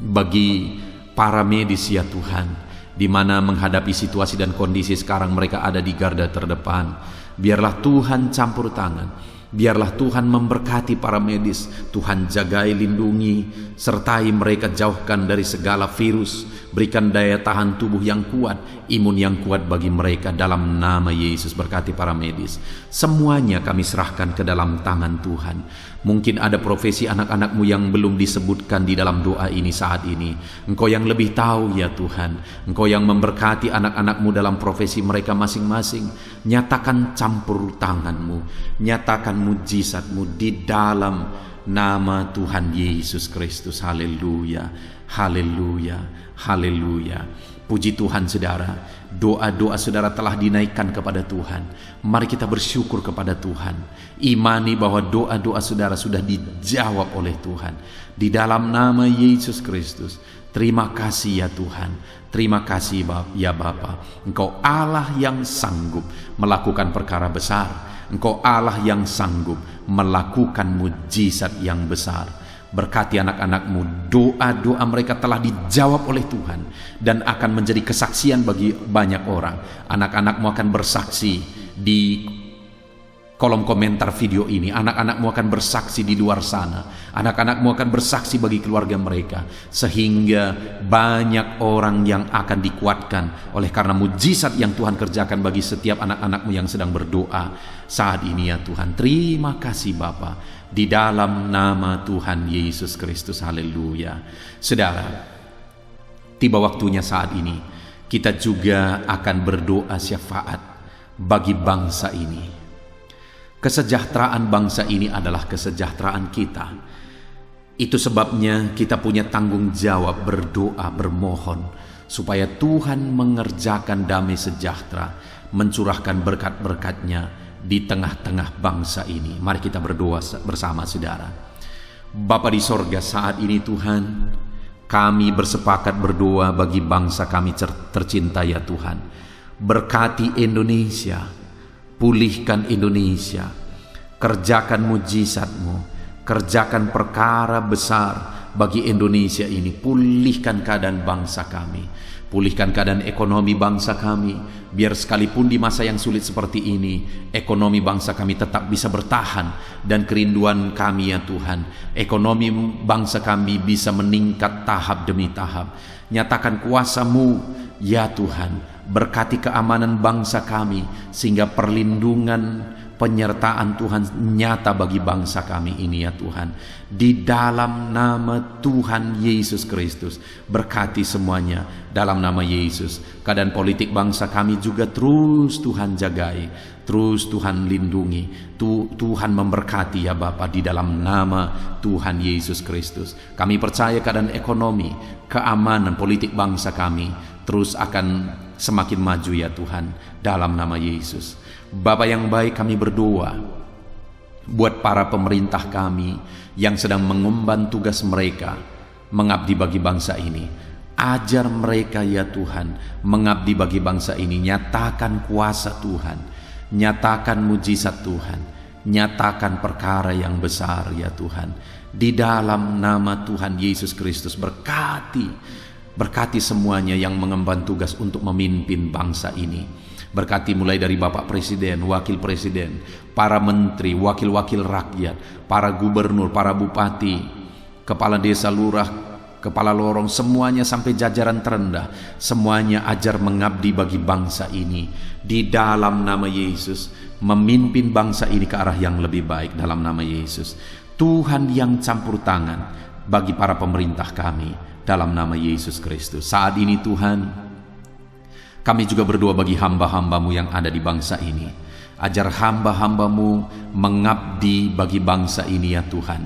bagi para medis ya Tuhan, di mana menghadapi situasi dan kondisi sekarang mereka ada di garda terdepan. Biarlah Tuhan campur tangan, biarlah Tuhan memberkati para medis. Tuhan jagai, lindungi, sertai mereka, jauhkan dari segala virus. Berikan daya tahan tubuh yang kuat, imun yang kuat bagi mereka dalam nama Yesus. Berkati para medis. Semuanya kami serahkan ke dalam tangan Tuhan. Mungkin ada profesi anak-anakmu yang belum disebutkan di dalam doa ini saat ini. Engkau yang lebih tahu ya Tuhan. Engkau yang memberkati anak-anakmu dalam profesi mereka masing-masing. Nyatakan campur tanganmu, nyatakan mujizatmu di dalam nama Tuhan Yesus Kristus. Haleluya, haleluya, haleluya. Puji Tuhan saudara, doa-doa saudara telah dinaikkan kepada Tuhan. Mari kita bersyukur kepada Tuhan. Imani bahwa doa-doa saudara sudah dijawab oleh Tuhan. Di dalam nama Yesus Kristus. Terima kasih ya Tuhan. Terima kasih ya Bapa. Engkau Allah yang sanggup melakukan perkara besar. Engkau Allah yang sanggup melakukan mujizat yang besar. Berkati anak-anakmu, doa-doa mereka telah dijawab oleh Tuhan dan akan menjadi kesaksian bagi banyak orang. Anak-anakmu akan bersaksi di kolom komentar video ini. Anak-anakmu akan bersaksi di luar sana. Anak-anakmu akan bersaksi bagi keluarga mereka, sehingga banyak orang yang akan dikuatkan oleh karena mujizat yang Tuhan kerjakan bagi setiap anak-anakmu yang sedang berdoa saat ini ya Tuhan. Terima kasih Bapa, di dalam nama Tuhan Yesus Kristus. Haleluya. Saudara, tiba waktunya saat ini kita juga akan berdoa syafaat bagi bangsa ini. Kesejahteraan bangsa ini adalah kesejahteraan kita. Itu sebabnya kita punya tanggung jawab berdoa, bermohon supaya Tuhan mengerjakan damai sejahtera, mencurahkan berkat-berkat-Nya di tengah-tengah bangsa ini. Mari kita berdoa bersama saudara. Bapa di sorga, saat ini Tuhan, kami bersepakat berdoa bagi bangsa kami tercinta ya Tuhan. Berkati Indonesia, pulihkan Indonesia, kerjakan mujizat-Mu, kerjakan perkara besar bagi Indonesia ini. Pulihkan keadaan bangsa kami, pulihkan keadaan ekonomi bangsa kami, biar sekalipun di masa yang sulit seperti ini, ekonomi bangsa kami tetap bisa bertahan. Dan kerinduan kami ya Tuhan, ekonomi bangsa kami bisa meningkat tahap demi tahap. Nyatakan kuasa-Mu ya Tuhan, berkati keamanan bangsa kami, sehingga perlindungan, penyertaan Tuhan nyata bagi bangsa kami ini ya Tuhan. Di dalam nama Tuhan Yesus Kristus, berkati semuanya dalam nama Yesus. Keadaan politik bangsa kami juga terus Tuhan jagai, terus Tuhan lindungi, Tuhan memberkati ya Bapa, di dalam nama Tuhan Yesus Kristus. Kami percaya keadaan ekonomi, keamanan politik bangsa kami terus akan semakin maju ya Tuhan, dalam nama Yesus. Bapa yang baik, kami berdoa buat para pemerintah kami yang sedang mengemban tugas mereka mengabdi bagi bangsa ini. Ajar mereka ya Tuhan mengabdi bagi bangsa ini. Nyatakan kuasa Tuhan, nyatakan mujizat Tuhan, nyatakan perkara yang besar ya Tuhan. Di dalam nama Tuhan Yesus Kristus, berkati semuanya yang mengemban tugas untuk memimpin bangsa ini. Berkati mulai dari Bapak Presiden, Wakil Presiden, para menteri, wakil-wakil rakyat, para gubernur, para bupati, kepala desa, lurah, kepala lorong, semuanya sampai jajaran terendah. Semuanya ajar mengabdi bagi bangsa ini. Di dalam nama Yesus, memimpin bangsa ini ke arah yang lebih baik dalam nama Yesus. Tuhan yang campur tangan bagi para pemerintah kami dalam nama Yesus Kristus. Saat ini Tuhan, kami juga berdoa bagi hamba-hamba-Mu yang ada di bangsa ini. Ajar hamba-hamba-Mu mengabdi bagi bangsa ini ya Tuhan.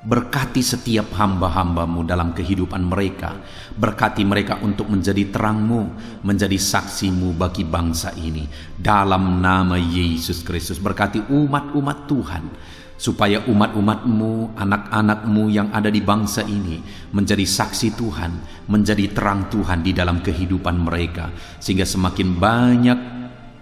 Berkati setiap hamba-hamba-Mu dalam kehidupan mereka. Berkati mereka untuk menjadi terang-Mu, menjadi saksi-Mu bagi bangsa ini. Dalam nama Yesus Kristus, berkati umat-umat Tuhan supaya umat-umat-Mu, anak-anak-Mu yang ada di bangsa ini menjadi saksi Tuhan, menjadi terang Tuhan di dalam kehidupan mereka, sehingga semakin banyak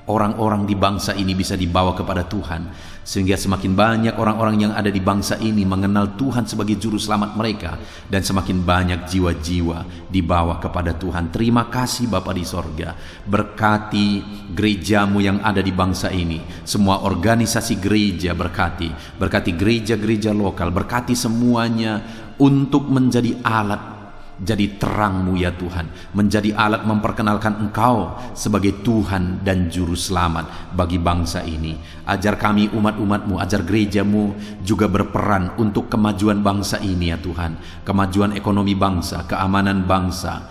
orang-orang di bangsa ini bisa dibawa kepada Tuhan, sehingga semakin banyak orang-orang yang ada di bangsa ini mengenal Tuhan sebagai juru selamat mereka, dan semakin banyak jiwa-jiwa dibawa kepada Tuhan. Terima kasih Bapa di sorga. Berkati gereja-Mu yang ada di bangsa ini, semua organisasi gereja berkati gereja-gereja lokal, berkati semuanya untuk menjadi alat, jadi terang-Mu ya Tuhan, menjadi alat memperkenalkan Engkau sebagai Tuhan dan Juru Selamat bagi bangsa ini. Ajar kami umat-umat-Mu, ajar gereja-Mu juga berperan untuk kemajuan bangsa ini ya Tuhan, kemajuan ekonomi bangsa, keamanan bangsa.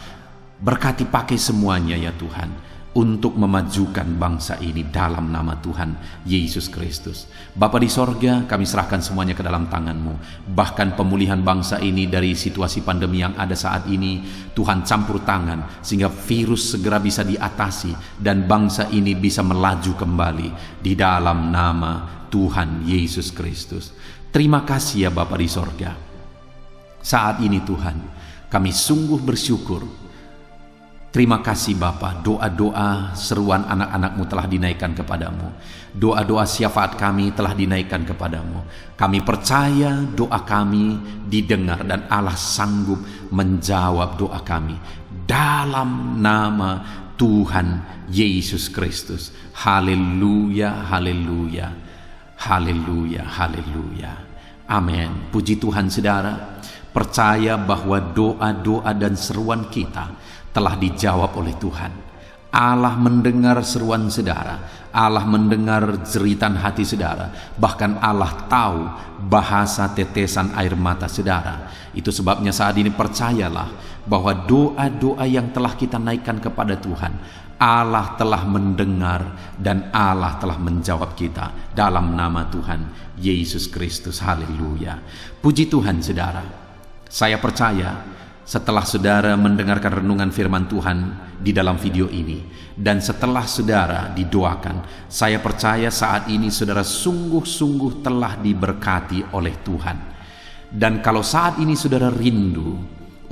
Berkati pakai semuanya ya Tuhan, untuk memajukan bangsa ini dalam nama Tuhan Yesus Kristus. Bapa di sorga, kami serahkan semuanya ke dalam tangan-Mu. Bahkan pemulihan bangsa ini dari situasi pandemi yang ada saat ini, Tuhan campur tangan sehingga virus segera bisa diatasi dan bangsa ini bisa melaju kembali di dalam nama Tuhan Yesus Kristus. Terima kasih ya Bapa di sorga. Saat ini Tuhan, kami sungguh bersyukur. Terima kasih Bapa, doa-doa seruan anak-anak-Mu telah dinaikkan kepadamu. Doa-doa syafaat kami telah dinaikkan kepadamu. Kami percaya doa kami didengar dan Allah sanggup menjawab doa kami. Dalam nama Tuhan Yesus Kristus. Haleluya, haleluya, haleluya, haleluya. Amin. Puji Tuhan saudara. Percaya bahwa doa-doa dan seruan kita telah dijawab oleh Tuhan. Allah mendengar seruan saudara, Allah mendengar jeritan hati saudara, bahkan Allah tahu bahasa tetesan air mata saudara. Itu sebabnya saat ini percayalah bahwa doa-doa yang telah kita naikkan kepada Tuhan, Allah telah mendengar dan Allah telah menjawab kita dalam nama Tuhan Yesus Kristus. Haleluya. Puji Tuhan saudara. Saya percaya setelah saudara mendengarkan renungan firman Tuhan di dalam video ini, dan setelah saudara didoakan, saya percaya saat ini saudara sungguh-sungguh telah diberkati oleh Tuhan. Dan kalau saat ini saudara rindu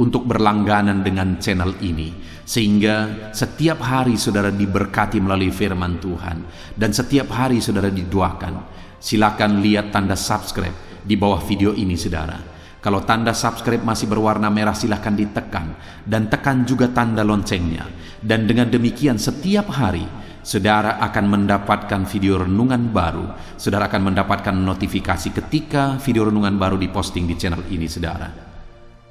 untuk berlangganan dengan channel ini, sehingga setiap hari saudara diberkati melalui firman Tuhan, dan setiap hari saudara didoakan, silakan lihat tanda subscribe di bawah video ini saudara. Kalau tanda subscribe masih berwarna merah, silahkan ditekan, dan tekan juga tanda loncengnya. Dan dengan demikian setiap hari saudara akan mendapatkan video renungan baru. Saudara akan mendapatkan notifikasi ketika video renungan baru diposting di channel ini saudara.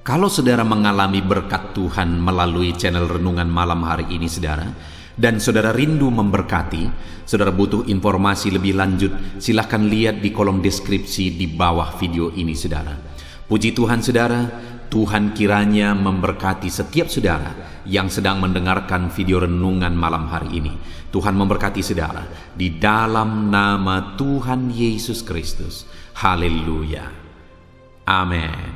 Kalau saudara mengalami berkat Tuhan melalui channel renungan malam hari ini saudara, dan saudara rindu memberkati, saudara butuh informasi lebih lanjut, silahkan lihat di kolom deskripsi di bawah video ini saudara. Puji Tuhan saudara, Tuhan kiranya memberkati setiap saudara yang sedang mendengarkan video renungan malam hari ini. Tuhan memberkati saudara di dalam nama Tuhan Yesus Kristus. Haleluya. Amin.